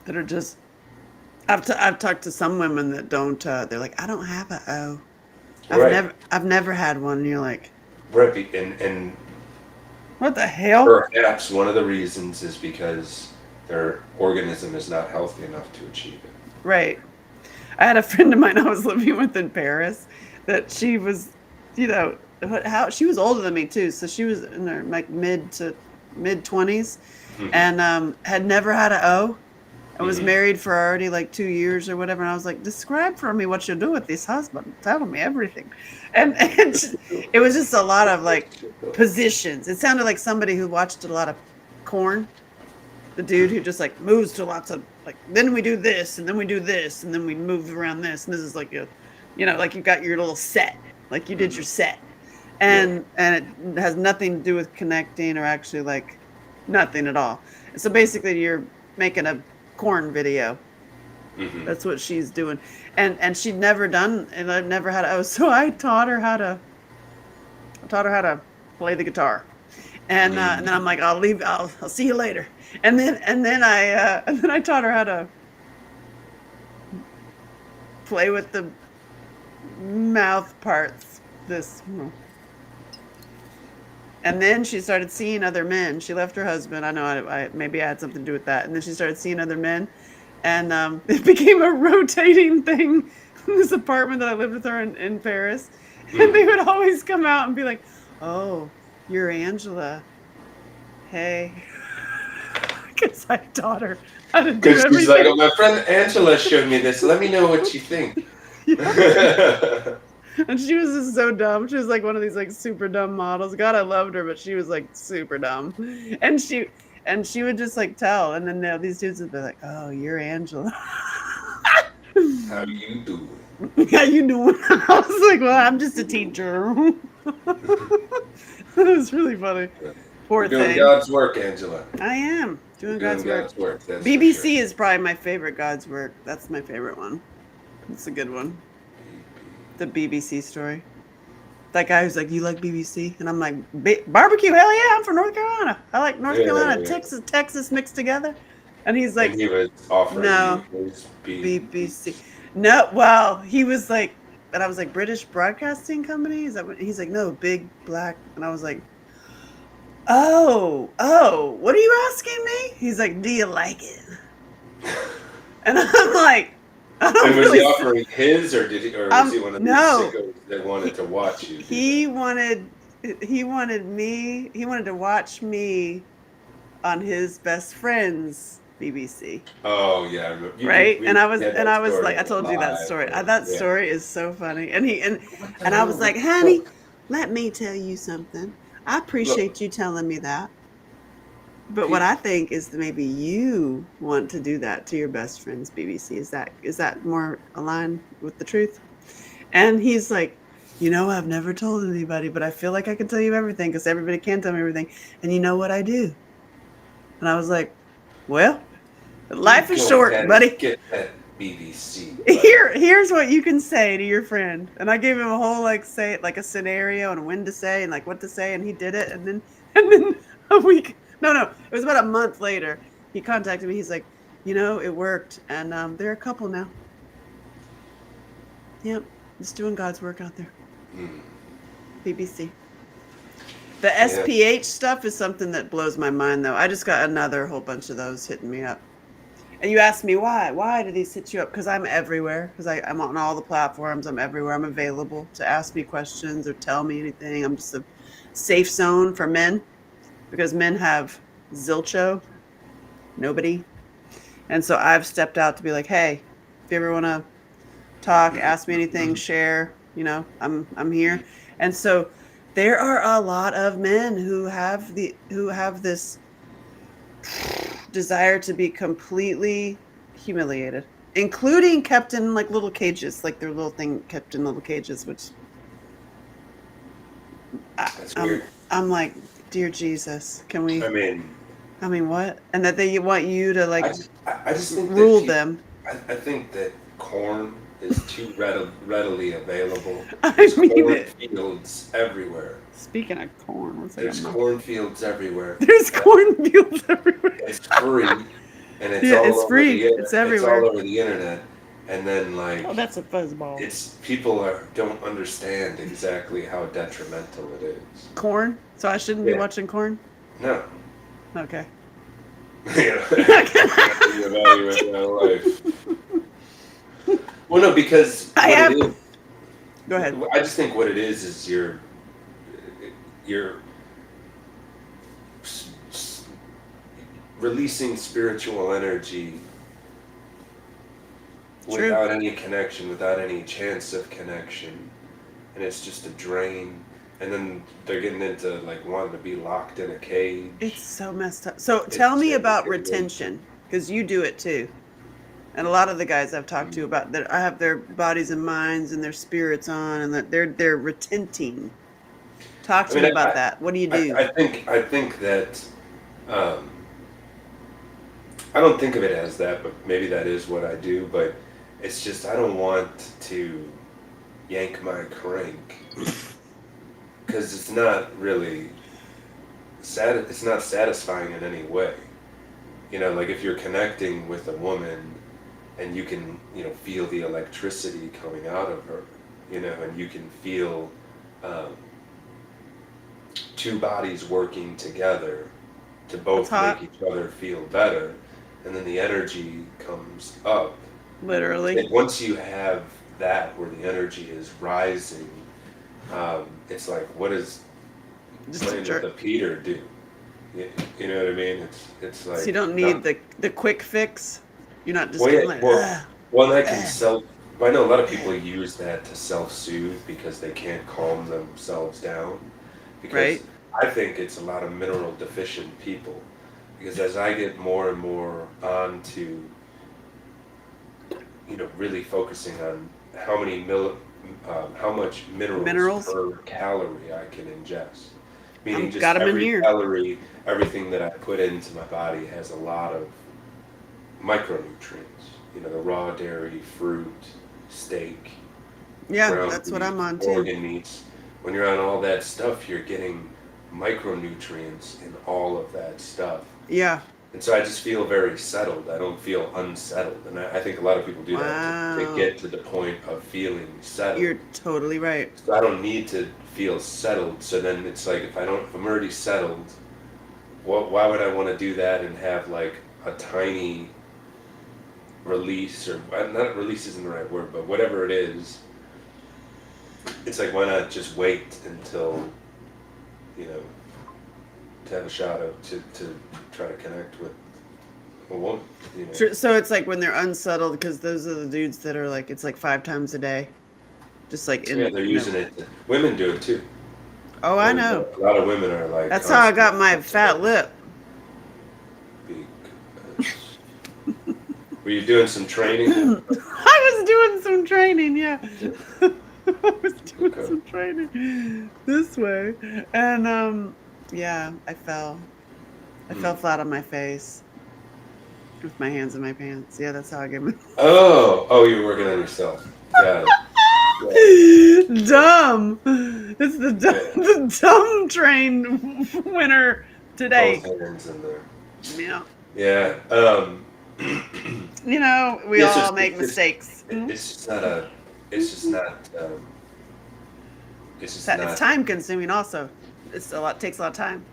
That are just. I've talked to some women that don't. They're like, I don't have a O. Right, I've never had one. And you're like, right, and what the hell? perhaps one of the reasons is because their organism is not healthy enough to achieve it. Right. I had a friend of mine I was living with in Paris that she was, how she was older than me too. So she was in her like mid 20s, Hmm. and had never had a O, and was Hmm. married for already like 2 years or whatever. And I was like, describe for me what you do with this husband. Tell me everything. And it was just a lot of like positions. It sounded like somebody who watched a lot of corn. The dude who just like moves to lots of like, then we do this and then we do this and then we move around this, and this is like like you got your little set, like you did Hmm. your set, Yeah. and it has nothing to do with connecting, or actually like nothing at all. So basically you're making a corn video. Mm-hmm. That's what she's doing. And she'd never done, and I've never had, oh, so I taught her how to play the guitar. And then I'm like, I'll leave, I'll see you later. And then I taught her how to play with the mouth parts. This. And then she started seeing other men. She left her husband. I know maybe I had something to do with that. And then she started seeing other men, and it became a rotating thing in this apartment that I lived with her in Paris. And they would always come out and be like, "Oh, you're Angela. Hey," because I taught her how to do Because she's like, oh, everything. my friend Angela showed me this. Let me know what you think. Yeah. And she was just so dumb. She was like one of these like super dumb models. God, I loved her, but she was like super dumb. And she would just like tell. And then these dudes would be like, "Oh, you're Angela." How you doing? How you doing? I was like, "Well, I'm just a teacher." It was really funny. You're Poor doing thing. God's work, Angela. I am You're doing doing God's work. God's work, that's for sure. BBC is probably my favorite God's work. That's my favorite one. It's a good one. The BBC story. That guy who's like, "You like BBC?" And I'm like, "Barbecue? Hell yeah! I'm from North Carolina. I like North Carolina, Yeah. Texas mixed together." And he's And like, he was offering "No, you his BBC. No, well, he was like," and I was like, "British Broadcasting Company? Is that what?" He's like, "No, Big Black." And I was like, "Oh, what are you asking me?" He's like, "Do you like it?" And I'm like, I And don't was he really. offering his, or was he one of these No, sickos that wanted to watch you do he that? wanted he wanted to watch me on his best friend's BBC, Oh yeah, I remember. right? And We had that I was story like, I on the told you that live. story. Right? That Yeah. story is so funny. What the And I hell was was like, the "Honey, book? let me tell you something. I Look, appreciate you telling me that. But what he, I think is that maybe you want to do that to your best friend's BBC. Is that more aligned with the truth?" And he's like, "I've never told anybody, but I feel like I can tell you everything because everybody can tell me everything. And you know what I do?" And I was like, "Well, you life is go short, ahead and buddy. get that BBC, buddy. Here's what you can say to your friend." And I gave him a whole like say like a scenario and when to say and like what to say, and he did it. And then a week, no, it was about a month later, he contacted me. He's like, "It worked, and they're a couple now. Yep, just doing God's work out there." Hmm. BBC. The Yeah. SPH stuff is something that blows my mind, though. I just got another whole bunch of those hitting me up. And you asked me why? Why do these hit you up? Because I'm everywhere. Because I'm on all the platforms. I'm everywhere. I'm available to ask me questions or tell me anything. I'm just a safe zone for men because men have zilcho, nobody. And so I've stepped out to be like, "Hey, if you ever want to talk, ask me anything, share, I'm here." And so there are a lot of men who have this desire to be completely humiliated, including kept in like little cages, like their little thing kept in little cages, which I, That's I'm weird. I'm like, dear Jesus, can I we? mean, I mean, what? And that they want you to like I just think that rule people. them. I think that corn is too readily available. I There's mean it. cornfields everywhere. Speaking of corn, what's There's that? cornfields everywhere. There's cornfields everywhere. It's free, and it's Yeah, all it's over free. It's it's all everywhere. over the internet. And then Oh, like that's a fuzzball. it's people don't understand exactly how detrimental it is. Corn. So I shouldn't be Yeah. watching corn. No. Okay. You know, reevaluate my life. Well, no, because I what it have. is, Go ahead. I just think what it is you're releasing spiritual energy True. without any connection, without any chance of connection, and it's just a drain. And then they're getting into like wanting to be locked in a It's cage. so messed up. So tell It's me it, about it really, retention because you do it too. And a lot of the guys I've talked to about that, I have their bodies and minds and their spirits on, and that they're retenting. Talk I to me mean, about that. What do you do? I think that um, I don't think of it as that, but maybe that is what I do. But it's just I don't want to yank my crank because it's not really it's not satisfying in any way. Like if you're connecting with a woman and you can, feel the electricity coming out of her, and you can feel um, two bodies working together to That's both make hot. each other feel better, and then the energy comes up. Literally. And once you have that where the energy is rising, it's like, what does Just a playing with jerk. a Peter do? You know what I mean? It's So like you don't need not. the quick fix. You're not just Well, getting yeah, like, well, one that can ugh, self. I know a lot of people ugh, use that to self-soothe because they can't calm themselves down. Because right? I think it's a lot of mineral deficient people. Because as I get more and more onto, really focusing on how much minerals Minerals. per calorie I can ingest. Meaning I'm got just them in every here. calorie, everything that I put into my body has a lot of micronutrients. The raw dairy, fruit, steak, Yeah, ground that's what beef, I'm on too. organ meats. When you're on all that stuff, you're getting micronutrients in all of that stuff. Yeah. And so I just feel very settled. I don't feel unsettled. And I think a lot of people do that to Wow. get to the point of feeling settled. You're totally right. So I don't need to feel settled. So then it's like if I'm already settled, why would I want to do that and have like a tiny release, or not release isn't the right word, but whatever it is, it's like why not just wait until, you know, to have a shot of to try to connect with a woman, So it's like when they're unsettled, because those are the dudes that are like, it's like 5 times a day, just like Yeah, they're using it. Women do it too. Oh, I know. A lot of women are like That's how I got constantly my fat lip. because were you doing some training? I was doing some training, yeah. I was doing Okay. some training this way. And yeah, I fell. I fell flat on my face with my hands in my pants. Yeah, that's how I get my Oh, you were working on yourself. Got it. Yeah, dumb. It's yeah. the dumb train winner Both today. hands in there. Yeah. Yeah. We It's all just, make mistakes. it's just not a, it's just not, it's just It's not, time consuming also. Takes a lot of time.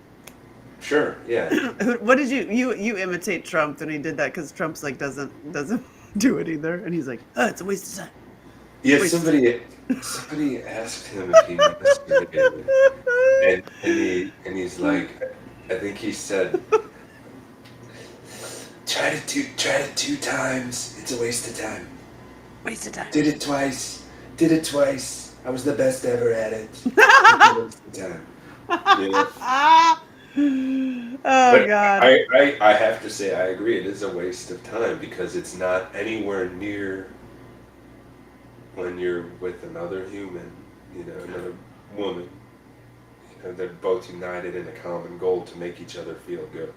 sure, yeah. What did you imitate Trump when he did that? Because Trump's like doesn't do it either, and he's like, oh, it's a waste of time. Yeah, Waste of somebody asked him if he masturbated, time. and he's like, I think he said, tried it 2 times, it's a waste of time. Waste of time. Did it twice, I was the best ever at it. It's a waste of time. Yeah. Oh But God. I have to say, I agree, it is a waste of time because it's not anywhere near when you're with another human, another woman, they're both united in a common goal to make each other feel good.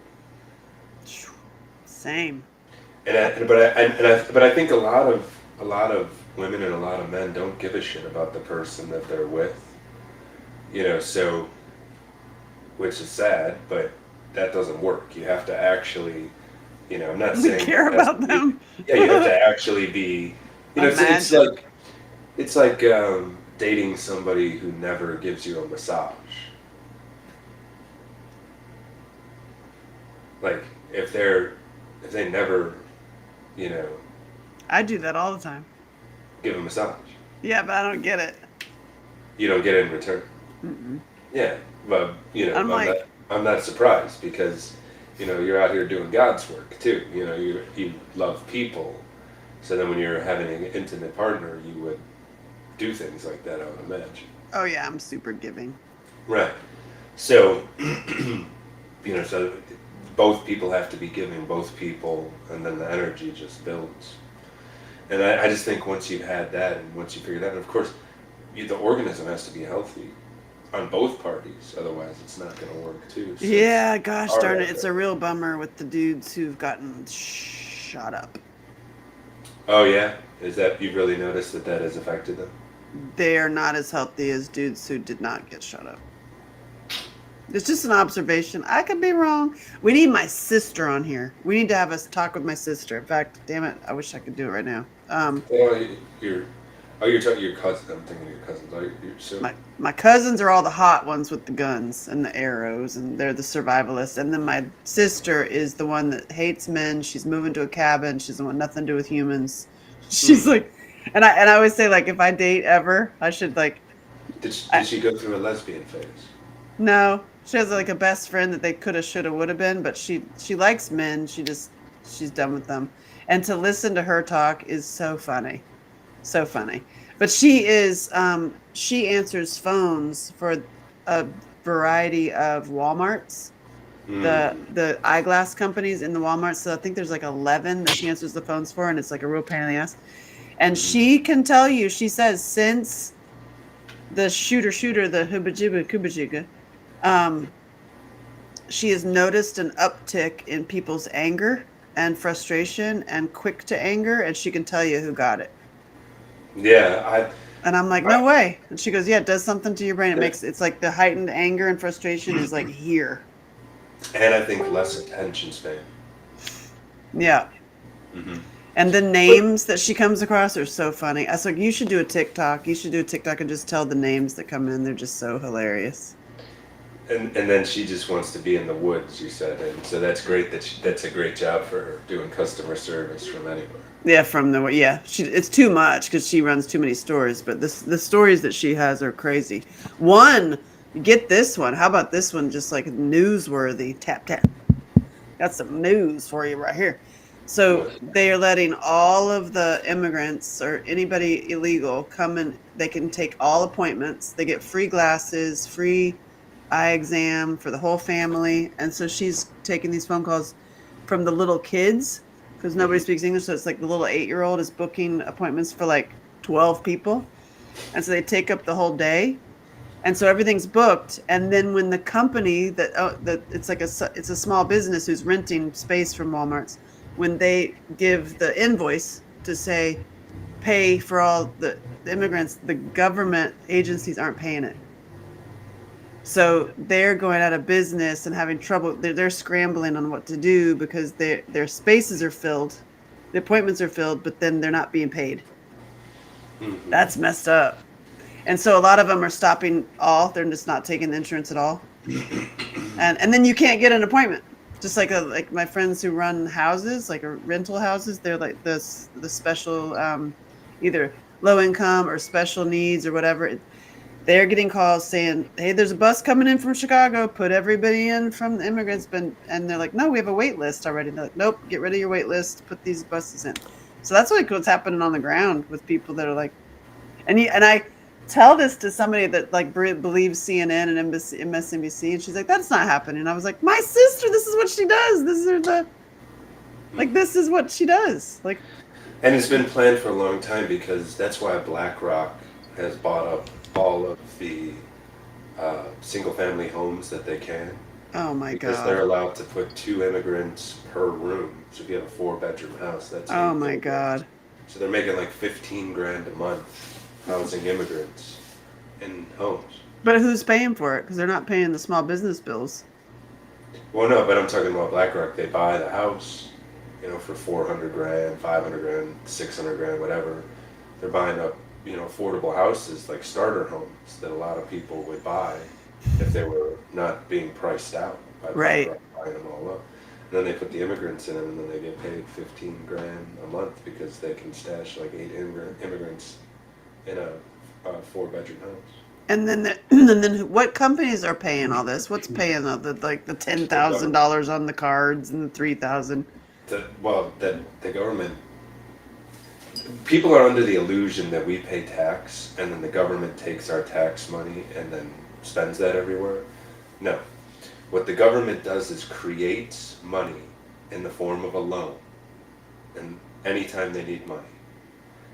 Same. But I think a lot of women and a lot of men don't give a shit about the person that they're with, so, which is sad, but that doesn't work. You have to actually, I'm not We saying care it has about to be, them. yeah, you have to actually be, Imagine. it's like dating somebody who never gives you a massage. Like if they never, you know, I do that all the time. give a massage, Yeah, but I don't get it. you don't get it in return. Mm-mm. Yeah, but I'm like, I'm not surprised because you're out here doing God's work too. You love people, so then when you're having an intimate partner, you would do things like that, I would imagine. oh yeah, I'm super giving. Right. So, so both people have to be giving, both people, and then the energy just builds. And I just think once you've had that, and once you figure that, and of course, the organism has to be healthy. on both parties. Otherwise, it's not going to work too. So it's Yeah, gosh our darn it. It's effort. a real bummer with the dudes who've gotten shot up. Oh yeah, is that you've really noticed that that has affected them? They are not as healthy as dudes who did not get shot up. It's just an observation. I could be wrong. We need my sister on here. We need to have us talk with my sister. In fact, damn it, I wish I could do it right now. Well, you're you're talking your cousin. I'm thinking of your cousins. So My cousins are all the hot ones with the guns and the arrows, and they're the survivalists. And then my sister is the one that hates men. She's moving to a cabin. She doesn't want nothing to do with humans. She's hmm. like, and I always say like, if I date ever, I should like, Did I she go through a lesbian phase? no, she has like a best friend that they coulda, shoulda, woulda been, but she likes men. She's done with them. And to listen to her talk is so funny. So funny. But she answers phones for a variety of Walmarts, Hmm. the eyeglass companies in the Walmart. So I think there's like 11 that she answers the phones for, and it's like a real pain in the ass. And Hmm. she can tell you, she says, since the shooter, the Hubajiba Kubajiga, um, she has noticed an uptick in people's anger and frustration and quick to anger, and she can tell you who got it. Yeah, And I'm like, I, no way. And she goes, yeah, it does something to your brain. I It's like the heightened anger and frustration is like here. and I think less attention span. Yeah. Hmm. And the But names that she comes across are so funny. I was like, you should do a TikTok. You should do a TikTok and just tell the names that come in. They're just so hilarious. and then she just wants to be in the woods. You said, and so that's great. That's a great job for her doing customer service from anywhere. Yeah, it's too much because she runs too many stores. But the stories that she has are crazy. One, get this one. How about this one? Just like newsworthy. Tap tap. Got some news for you right here. So What? they are letting all of the immigrants or anybody illegal come in. They can take all appointments. They get free glasses, free eye exam for the whole family. And so she's taking these phone calls from the little kids because nobody Hmm. speaks English. So it's like the little 8-year-old is booking appointments for like 12 people. And so they take up the whole day, and so everything's booked. And then when the company that it's like it's a small business who's renting space from Walmart's, when they give the invoice to say pay for all the immigrants, the government agencies aren't paying it, so they're going out of business and having trouble. They're scrambling on what to do because their spaces are filled, the appointments are filled, but then they're not being paid. Hmm. That's messed up. And so a lot of them are stopping all. They're just not taking the insurance at all. And then you can't get an appointment. Just like my friends who run houses, like rental houses, they're like the special either low income or special needs or whatever. They're getting calls saying, "Hey, there's a bus coming in from Chicago. Put everybody in from the immigrants." And they're like, "No, we have a wait list already." They're like, "Nope, get rid of your wait list. Put these buses in." So that's like what's happening on the ground with people that are like, and I tell this to somebody that like believes CNN and MSNBC, and she's like, "That's not happening." I was like, "My sister, this is what she does. This is what she does." Like, And it's been planned for a long time because that's why BlackRock has bought up all of the single-family homes that they can, oh my because they're god, allowed to put 2 immigrants per room. So if you have a 4-bedroom house, that's oh eight my immigrants. god. So they're making like 15 grand a month housing immigrants in homes. But who's paying for it? Because they're not paying the small business bills. Well, no, but I'm talking about BlackRock. They buy the house, for 400 grand, 500 grand, 600 grand, whatever. They're buying up, affordable houses like starter homes that a lot of people would buy if they were not being priced out by Right. BlackRock buying them all up. And then they put the immigrants in them, and then they get paid 15 grand a month because they can stash like 8 immigrants in a 4-bedroom house. And then and then what companies are paying all this? What's paying the ten The thousand government, dollars on the cards and the 3,000? the government, people are under the illusion that we pay tax and then the government takes our tax money and then spends that everywhere. No. What the government does is creates money in the form of a loan, and anytime they need money.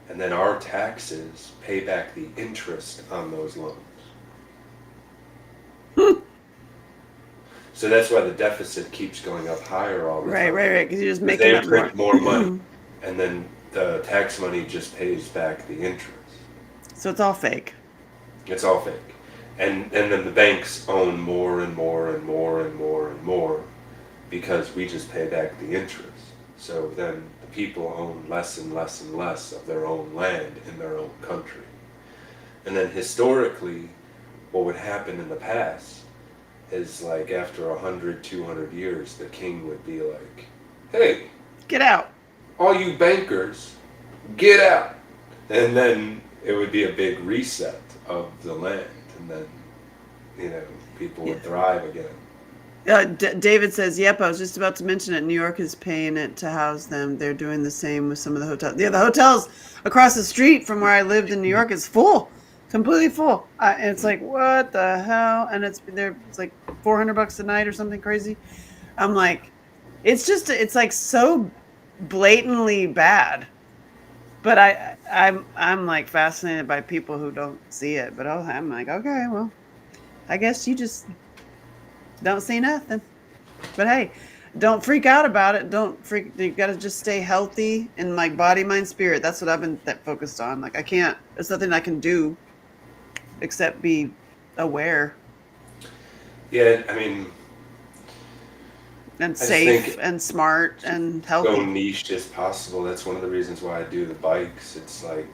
And then our taxes pay back the interest on those loans. So that's why the deficit keeps going up higher all the Right, time. right, right. Because you're just Because making they up more. print more money, and then the tax money just pays back the interest. So it's all fake. It's all fake. And then the banks own more and more and more and more and more because we just pay back the interest. So then the people own less and less and less of their own land in their own country. And then historically, what would happen in the past is like after 100, 200 years, the king would be like, hey, Get out. all you bankers, get out. And then it would be a big reset of the land. And then, you know, people Yeah. would thrive again. David says, "Yep, I was just about to mention it. New York is paying it to house them. They're doing the same with some of the hotels. Yeah, the hotels across the street from where I lived in New York is full, completely full. And it's like, what the hell? And it's like $400 a night or something crazy. I'm like, it's like so blatantly bad. But I'm like fascinated by people who don't see it. But I'm like, okay, well, I guess you just don't see nothing. But hey, don't freak out about it. Don't freak. You got to just stay healthy in like body, mind, spirit. That's what I've been focused on. Like I can't. There's nothing I can do except be aware Yeah, I mean, and I just safe think and smart and go healthy. niche as possible. That's one of the reasons why I do the bikes. It's like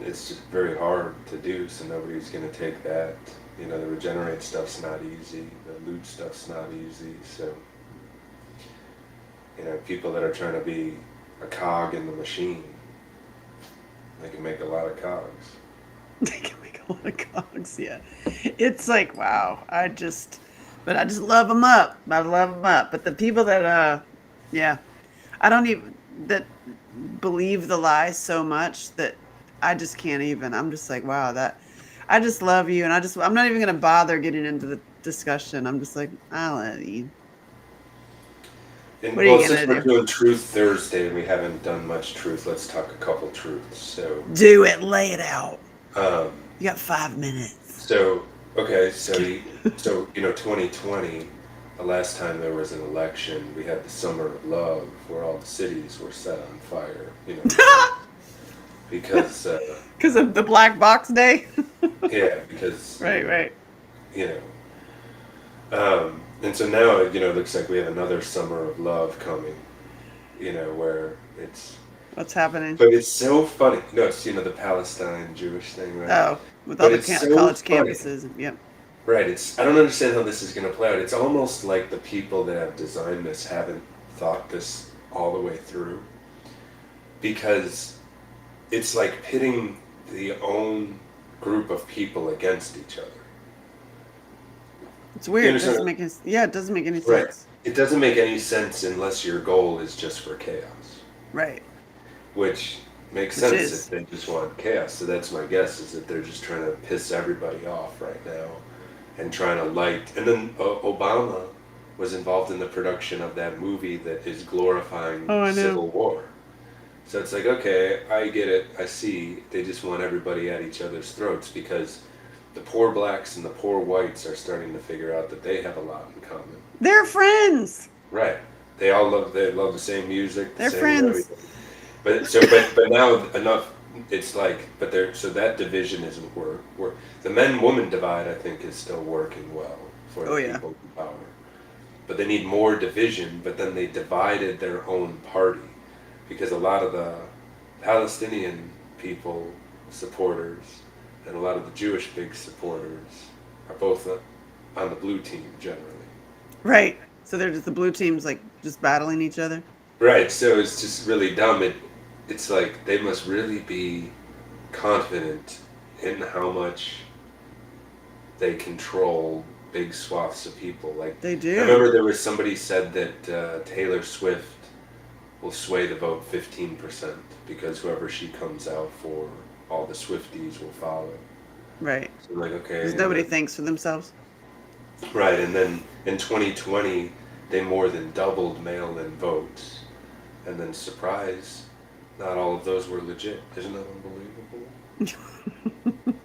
it's just very hard to do, so nobody's going to take that. You know, the regenerate stuff's not easy. The loot stuff's not easy. So, you know, people that are trying to be a cog in the machine, they can make a lot of cogs. They can make a lot of cogs. Yeah, it's like wow. But I just love them up. I love them up. But the people that yeah, I don't even that believe the lies so much that I just can't even. I'm just like, wow, that I just love you, and I'm not even gonna bother getting into the discussion. I'm just like, I'll let you. And What are well, you since gonna we're do? doing Truth Thursday and we haven't done much truth, let's talk a couple truths. Do it. Lay it out. Um, You got 5 minutes. so okay, so you know, 2020, the last time there was an election, we had the Summer of Love, where all the cities were set on fire. You know, because Because of the black box day. yeah, because Right, right. you know, and so now you know, it looks like we have another Summer of Love coming. You know, where it's What's happening? but it's so funny. No, it's you know the Palestine Jewish thing, right? Oh, with all But the it's so college funny. campuses. Yep. Right, it's I don't understand how this is going to play out. It's almost like the people that have designed this haven't thought this all the way through because it's like pitting the own group of people against each other. It's You weird. It doesn't understand? make any, yeah, it doesn't make any Right. sense. It doesn't make any sense unless your goal is just for chaos, Right. which makes Which sense if is. they just want chaos. So that's my guess is that they're just trying to piss everybody off right now and trying to light. And then Obama was involved in the production of that movie that is glorifying Oh, I know. civil war. So it's like, okay, I get it. I see. They just want everybody at each other's throats because the poor blacks and the poor whites are starting to figure out that they have a lot in common. They're friends. Right. They love the same music, the They're same friends. everything. But now enough. It's like but there so that division isn't work. The men woman divide I think is still working well for the Oh yeah. people in power. But they need more division. But then they divided their own party because a lot of the Palestinian people supporters and a lot of the Jewish big supporters are both on the blue team generally. Right. So they're just the blue teams like just battling each other. Right, so it's just really dumb. It's like they must really be confident in how much they control big swaths of people. Like They I remember do. there was somebody said that Taylor Swift will sway the vote 15% because whoever she comes out for, all the Swifties will follow. Right. So like, okay, Because nobody thinks for themselves. right, and then in 2020 they more than doubled mail-in votes, and then surprise, not all of those were legit. Isn't that unbelievable?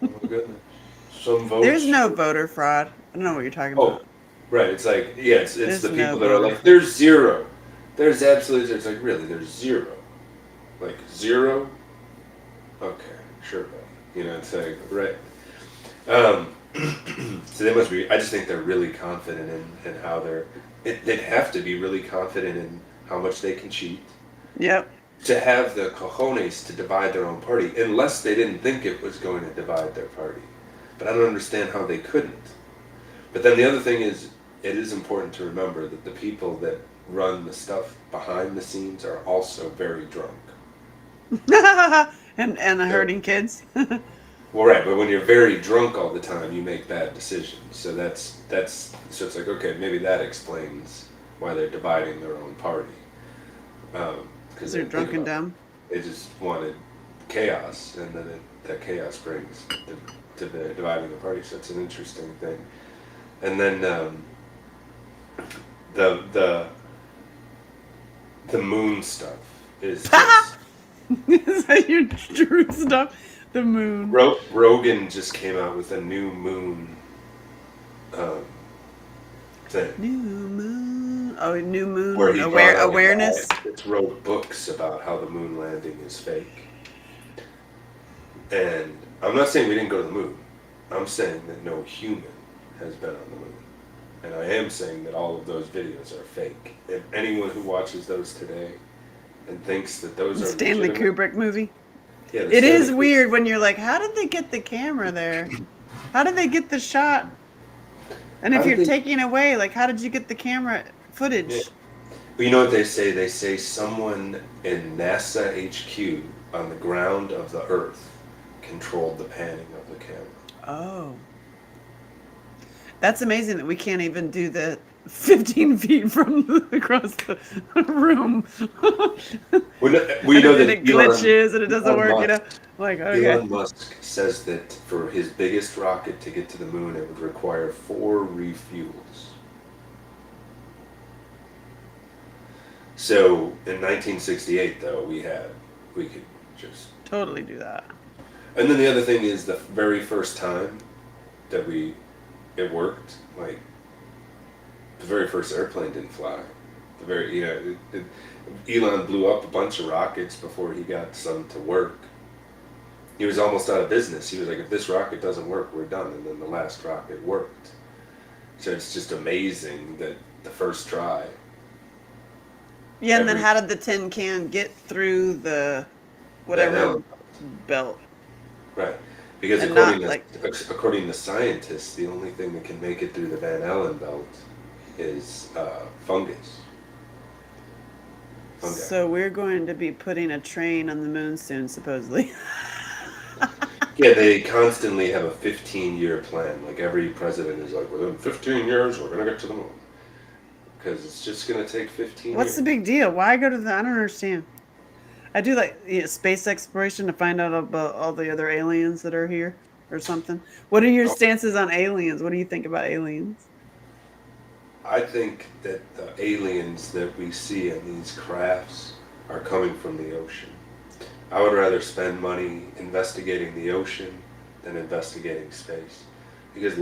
Oh my goodness. Some There's votes. no voter fraud. I don't know what you're talking Oh, about. Right. It's like, yeah, it's There's the no people that are belief. like, there's zero. There's absolutely, it's like, really, there's zero. Like, zero? Okay, sure, buddy. You know, it's like, right. Um, so they must be, I just think they're really confident in how they'd have to be really confident in how much they can cheat Yep. to have the cojones to divide their own party, unless they didn't think it was going to divide their party. But I don't understand how they couldn't. But then the other thing is, it is important to remember that the people that run the stuff behind the scenes are also very drunk. and So, hurting kids. well, right, but when you're very drunk all the time, you make bad decisions. So so it's like, okay, maybe that explains why they're dividing their own party. Because Because they're they think drunk and about dumb. it, they just wanted chaos, and then that chaos brings to the dividing the party. So it's an interesting thing. And then the the the moon stuff is just Is that your true stuff? The moon. Rogan just came out with a new moon um, thing New moon. Oh, new where moon he brought on a guy awareness. that wrote books about how the moon landing is fake. And I'm not saying we didn't go to the moon. I'm saying that no human has been on the moon. And I am saying that all of those videos are fake. If anyone who watches those today and thinks that those The are Stanley legitimate, Kubrick movie. yeah, the It Stanley is Kubrick, weird when you're like, how did they get the camera there? How did they get the shot? And how if did you're they? taking away, like, how did you get the camera Yeah. footage? But you know what they say? They say someone in NASA HQ on the ground of the Earth controlled the panning of the camera. Oh, that's amazing that we can't even do the 15 feet from across the room. We and, know it, and that it glitches and it doesn't Elon work, Musk Like, okay. Elon Musk says that for his biggest rocket to get to the moon, it would require 4 refuels. So in 1968, though, we could just. Totally do that. And then the other thing is the very first time that it worked, like the very first airplane didn't fly. The very, Elon blew up a bunch of rockets before he got some to work. He was almost out of business. He was like, if this rocket doesn't work, we're done. And then the last rocket worked. So it's just amazing that the first try. Yeah, and then how did the tin can get through the Van whatever Allen. belt Right. Because and not like according to scientists, the only thing that can make it through the Van Allen belt is fungus. Fungi. so we're going to be putting a train on the moon soon, supposedly. Yeah, they constantly have a 15-year plan. Like every president is like, within 15 years, we're going to get to the moon. Because it's just going to take 15 What's years. the big deal? Why go to the? I don't understand. I do like space exploration to find out about all the other aliens that are here or something. What are your stances on aliens? What do you think about aliens? I think that the aliens that we see in these crafts are coming from the ocean. I would rather spend money investigating the ocean than investigating space. Because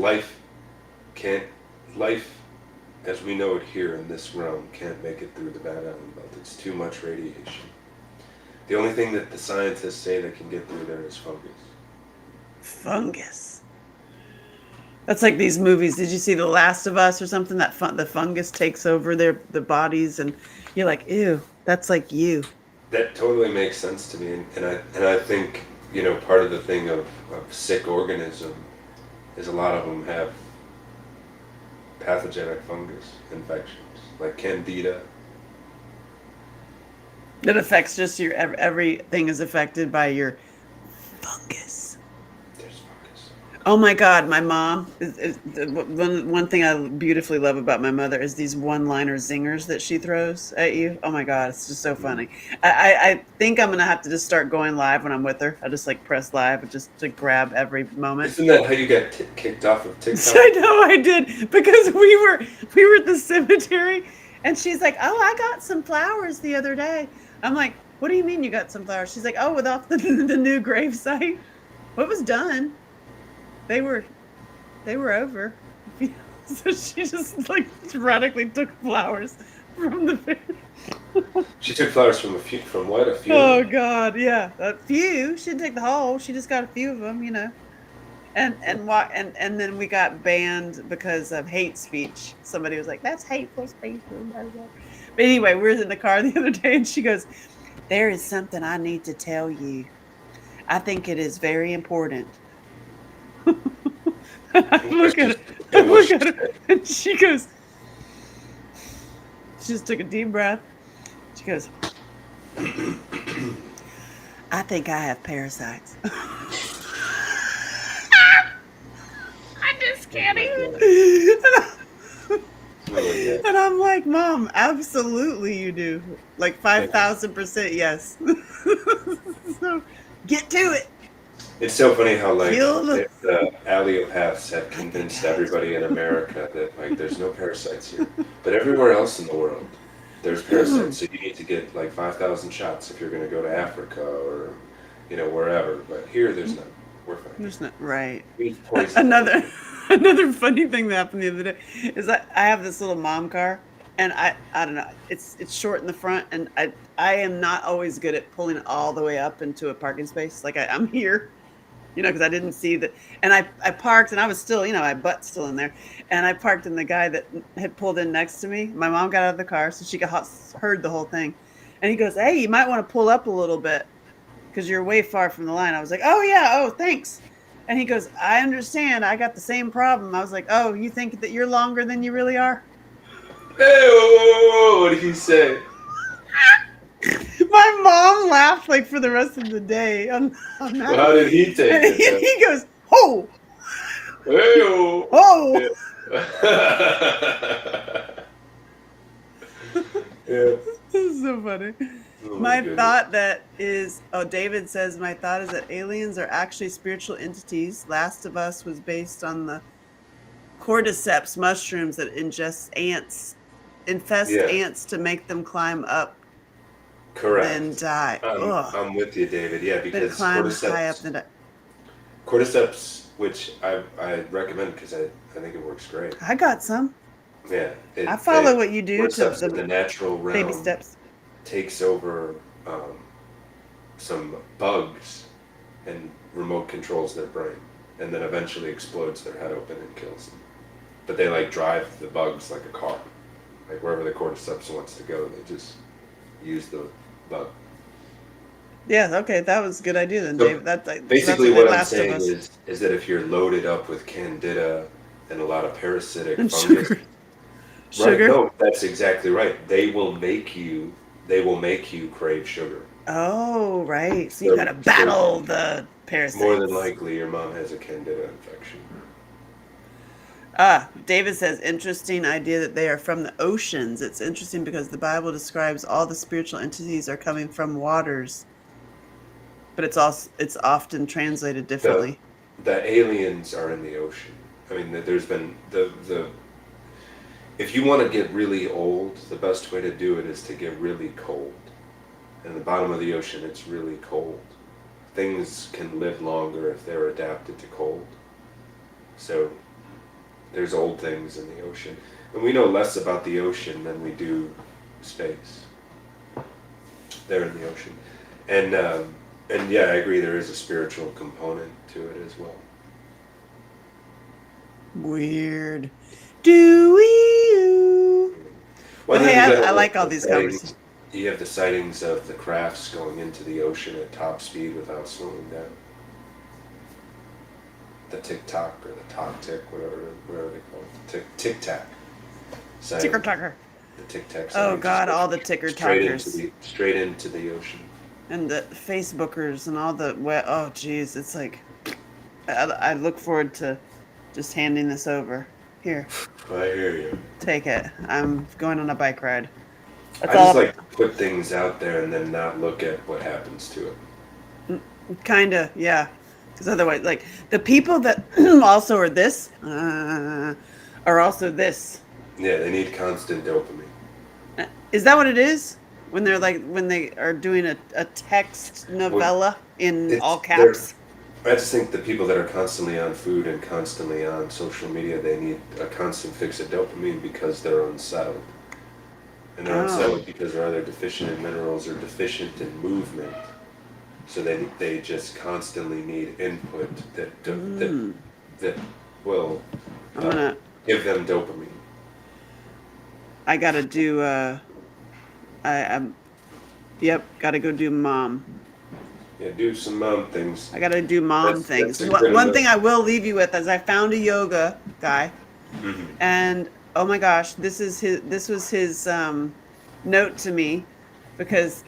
can't, life as we know it here in this realm can't make it through the Van Allen belt. It's too much radiation. The only thing that the scientists say that can get through there is fungus. Fungus. That's like these movies. Did you see The Last of Us or something? That the fungus takes over the bodies, and you're like, ew, that's like you. That totally makes sense to me, and I think part of the thing of sick organism is a lot of them have pathogenic fungus infections, like candida. That affects just your everything is affected by your fungus. There's fungus. Oh my God, my mom is one thing I beautifully love about my mother is these one-liner zingers that she throws at you. Oh my God, it's just so funny. I think I'm gonna have to just start going live when I'm with her. I just like press live just to grab every moment. Isn't that how you got kicked off of TikTok? I know I did because we were at the cemetery and she's like, "Oh, I got some flowers the other day." I'm like, "What do you mean you got some flowers?" She's like, "Oh, with off the new grave site. What was done? They were over." So she just like radically took flowers from the fair. She took flowers from from what? A few? Oh God, yeah, a few. She didn't take the whole. She just got a few of them, and then we got banned because of hate speech. Somebody was like, "That's hateful speech." Blah, blah, blah. But anyway, we were in the car the other day, and she goes, "There is something I need to tell you. I think it is very important." I look at her, I look at her, and she goes, she just took a deep breath. She goes, "I think I have parasites." I just can't even. And I'm like, Mom, absolutely you do. Like 5,000% yes. So get to it. It's so funny how like Kill the the alliopaths have convinced everybody in America that like there's no parasites here, but everywhere else in the world there's parasites. So you need to get like 5,000 shots if you're going to go to Africa or wherever. But here there's none. We're fine. There's not right. We've poisoned Another funny thing that happened the other day is that I have this little mom car, and I don't know, it's short in the front, and I am not always good at pulling it all the way up into a parking space. Like I'm here, because I didn't see that, and I parked, and I was still, my butt's still in there, and I parked, and the guy that had pulled in next to me, my mom got out of the car, so she heard the whole thing, and he goes, "Hey, you might want to pull up a little bit because you're way far from the line." I was like, "Oh yeah, oh thanks." And he goes, "I understand. I got the same problem." I was like, "Oh, you think that you're longer than you really are?" Hey, whoa, what did he say? My mom laughed like for the rest of the day on that. Well, how did he take and it? He goes, "Oh, Hey, oh." Yeah. This is so funny. Oh, My goodness. thought David says, my thought is that aliens are actually spiritual entities. Last of Us was based on the cordyceps mushrooms that infest Yeah. ants to make them climb up, Correct. then die. I'm with you, David. Yeah, Then because climb high up, then die. cordyceps, which I recommend because I think it works great. I got some. Yeah, I follow what you do to cordyceps in the the natural baby realm steps. takes over some bugs and remote controls their brain, and then eventually explodes their head open and kills them. But they like drive the bugs like a car, like wherever the cordyceps wants to go, they just use the bug. Yeah, okay, that was a good idea then, So Dave. basically, That's what I'm Last of saying Us. is that if you're loaded up with candida and a lot of parasitic And fungus, sugar. right? Sugar? No, that's exactly right. They will make you crave sugar. Oh, right. So you gotta battle the parasites. More than likely, your mom has a candida infection. David says, interesting idea that they are from the oceans. It's interesting because the Bible describes all the spiritual entities are coming from waters, but it's often translated differently. The aliens are in the ocean. I mean, there's been the if you want to get really old, the best way to do it is to get really cold. In the bottom of the ocean, it's really cold. Things can live longer if they're adapted to cold. So there's old things in the ocean. And we know less about the ocean than we do space. They're in the ocean. And yeah, I agree, there is a spiritual component to it as well. Weird. Do we? Well, But hey, I like all these sightings. conversations. You have the sightings of the crafts going into the ocean at top speed without slowing down. The tick-tock or the tock-tick, whatever they call it. Tic-tac. Ticker-tacker. The tic-tac. Oh God, all the ticker-tackers. Straight into the ocean. And the Facebookers and all the oh geez, it's like I look forward to just handing this over. Here, I hear you. take it. I'm going on a bike ride. I just like to put things out there and then not look at what happens to it. Kinda, yeah. Because otherwise, like the people that also are this are also this. Yeah, they need constant dopamine. Is that what it is? When they are doing a text novella in all caps? I just think the people that are constantly on food and constantly on social media, they need a constant fix of dopamine because they're unsettled. And they're Oh. unsettled because they're either deficient in minerals or deficient in movement. So they just constantly need input Mm. that will I'm uh, gonna. give them dopamine. I gotta do. I'm. Yep. Gotta go do mom. Yeah, do some things. I gotta do mom That's things. a good One enough. thing I will leave you with is I found a yoga guy, Mhm. and oh my gosh, this was his note to me, because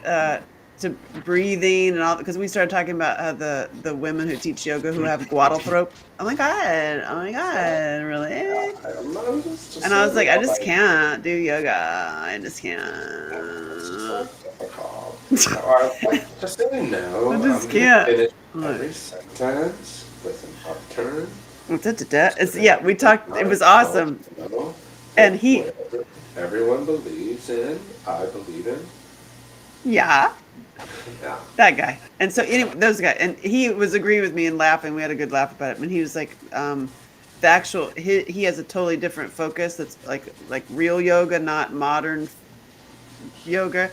to breathing and all, because we started talking about the women who teach yoga who have glottal throat. Oh my god, really? I don't know. It's And just I so was like, I just like can't do yoga. I just it's just so can't. difficult. Just so you I know, just I'm gonna can't. finish I'm like, every sentence with an upturn. It's, So that yeah, we people talked. It was awesome, know that and he, whatever everyone believes in, I believe in. yeah, Yeah. that guy. And so anyway, those guys, and he was agreeing with me and laughing. We had a good laugh about it. And he was like, the actual he has a totally different focus. That's like real yoga, not modern yoga.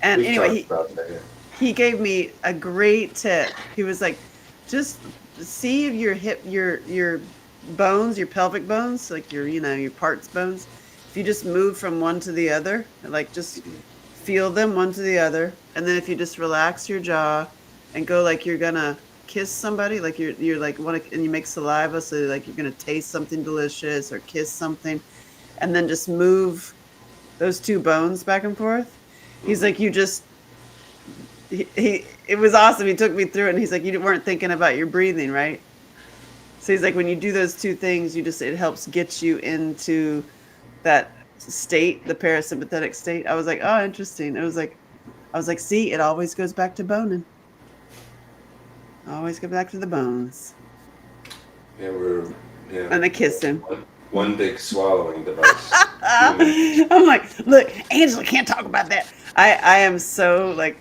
And We've anyway, talked about that. Yeah. he gave me a great tip. He was like, just see if your your bones, your pelvic bones, like your parts bones, if you just move from one to the other, like just feel them one to the other, and then if you just relax your jaw and go like you're gonna kiss somebody, like you're like want to, and you make saliva, so like you're gonna taste something delicious or kiss something, and then just move those two bones back and forth. He's like, you just he it was awesome. He took me through it, and he's like, you weren't thinking about your breathing, right? So he's like, when you do those two things, it helps get you into that state, the parasympathetic state. I was like, oh, interesting. I was like, see, it always goes back to boning. Always go back to the bones. Yeah, we're yeah. And I kissed him. One big swallowing device. Human. I'm like, look, Angela can't talk about that. I am so like,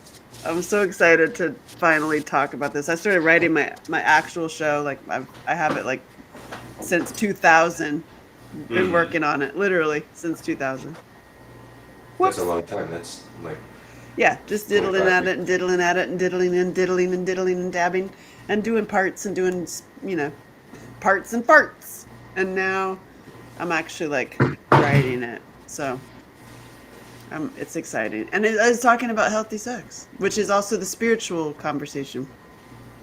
I'm so excited to finally talk about this. I started writing my actual show. Like I have it like since 2000. Been Mhm. working on it literally since 2000. That's a Whoops. long time. That's like Yeah, just diddling 25 at years. it and diddling at it and diddling and diddling and diddling and dabbing and doing parts and doing, parts and farts. And now I'm actually like writing it. So it's exciting. And I was talking about healthy sex, which is also the spiritual conversation.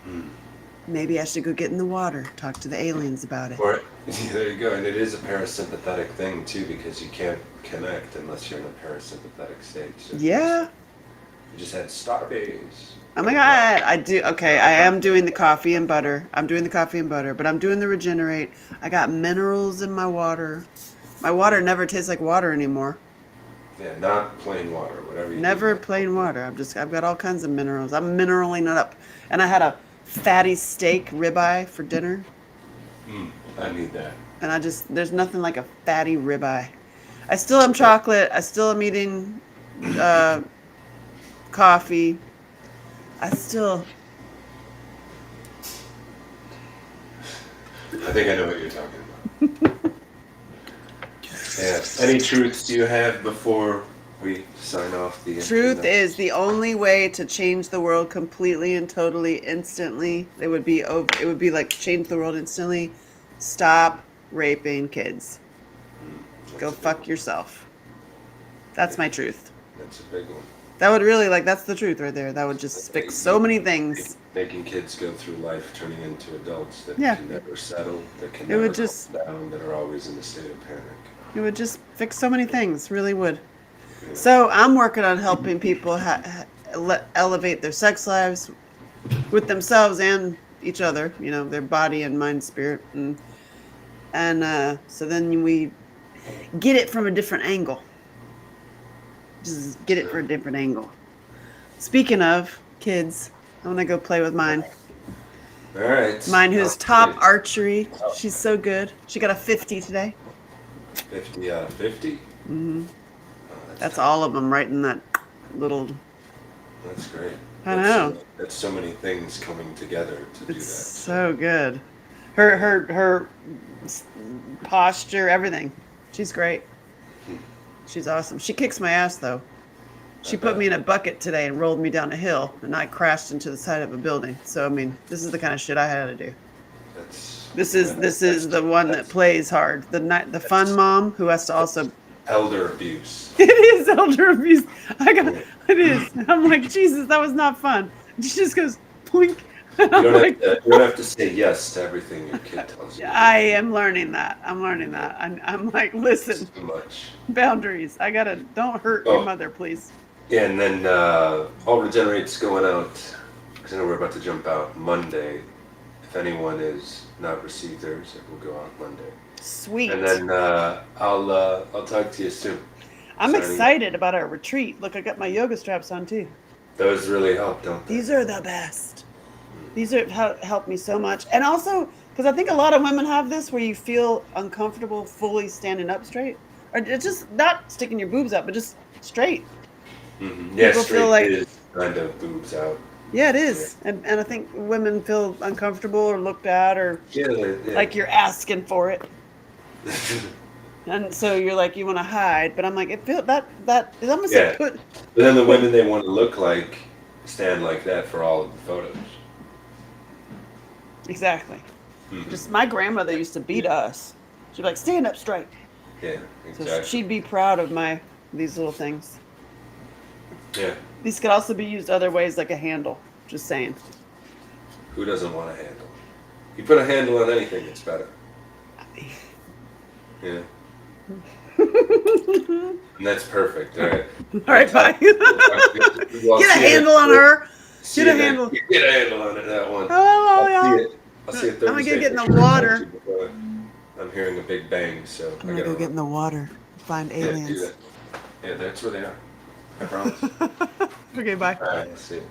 Mm. Maybe I should go get in the water, talk to the aliens about it. Or there you go, and it is a parasympathetic thing too, because you can't connect unless you're in a parasympathetic state. So Yeah. you just had Starbase. Oh my God. I do. Okay. I am doing the coffee and butter. I'm doing the coffee and butter, but I'm doing the regenerate. I got minerals in my water. My water never tastes like water anymore. Yeah, not plain water, whatever you do. Never plain water. I've got all kinds of minerals. I'm mineraling it up. And I had a fatty steak ribeye for dinner. Mm, I need that. And there's nothing like a fatty ribeye. I still am chocolate. I still am eating uh, coffee. I still, I think I know what you're talking about. Yeah. Any truths you have before we sign off the empty truth is nest? the only way to change the world completely and totally instantly. It would be like change the world instantly. Stop raping kids. Go That's a big fuck one. yourself. That's my truth. That's a big one. That would really that's the truth right there. That would just Like fix so many things. making kids go through life turning into adults that Yeah. can never settle, that can It never would calm just down, that are always in a state of panic. it would just fix so many things, really would. Yeah. So, I'm working on helping people elevate their sex lives with themselves and each other, their body and mind, spirit, and so then we get it from a different angle. Just get it from a different angle. Speaking of kids, I want to go play with mine. All right. Mine, who's top Okay. archery. She's so good. She got a 50 today. 50 out of 50. Hmm. Oh, That's all of them right in that little. That's great. I know. That's so many things coming together to do It's that. so good. Her posture, everything. She's great. She's awesome. She kicks my ass though. I She put bet. me in a bucket today and rolled me down a hill, and I crashed into the side of a building. So I mean, this is the kind of shit I had to do. That's This is the one that plays hard. The fun that's mom who has to also. elder abuse. It is elder abuse. Yeah. It is. I'm like, Jesus, that was not fun. She just goes blink. And You I'm don't have like, to. You don't have to say yes to everything your kid tells you. I am learning that. I'm learning that. I'm like, It's listen, too much. boundaries. Don't hurt your Oh, mother, please. yeah, and then all Regenerate's going out because I know we're about to jump out Monday. If anyone is not received theirs, it will go out Monday. Sweet. And then I'll talk to you soon. I'm Signing- excited about our retreat. Look, I got my yoga straps on too. Those really help, don't they? These are the best. These are helped me so much. And also, because I think a lot of women have this where you feel uncomfortable fully standing up straight. Or it's just not sticking your boobs up, but just straight. Yeah, People straight feel like- is kind of boobs out. Yeah, it is. And I think women feel uncomfortable or looked at or Yeah, like you're asking for it. And so you're like, you want to hide. But I'm like, it feel that is almost Yeah. like put. But then the women they want to look like stand like that for all of the photos. Exactly. Mhm. Just my grandmother used to beat us. She'd be like, stand up straight. Yeah, So exactly. she'd be proud of these little things. Yeah. These could also be used other ways, like a handle. Just saying. Who doesn't want a handle? You put a handle on anything, it's better. Yeah. And that's perfect. All right. All right, bye. Well, Get a see you handle next on week. her. See Get a you next handle. week. Get a handle on it, that one. Oh, I'll yeah. see it Thursday. I'm gonna get in the for sure. water. Before I'm hearing a big bang, so I'm gonna go get in the water. Find Yeah, do aliens. that. Yeah, that's where they are. I promise. Okay, bye. All right, see you.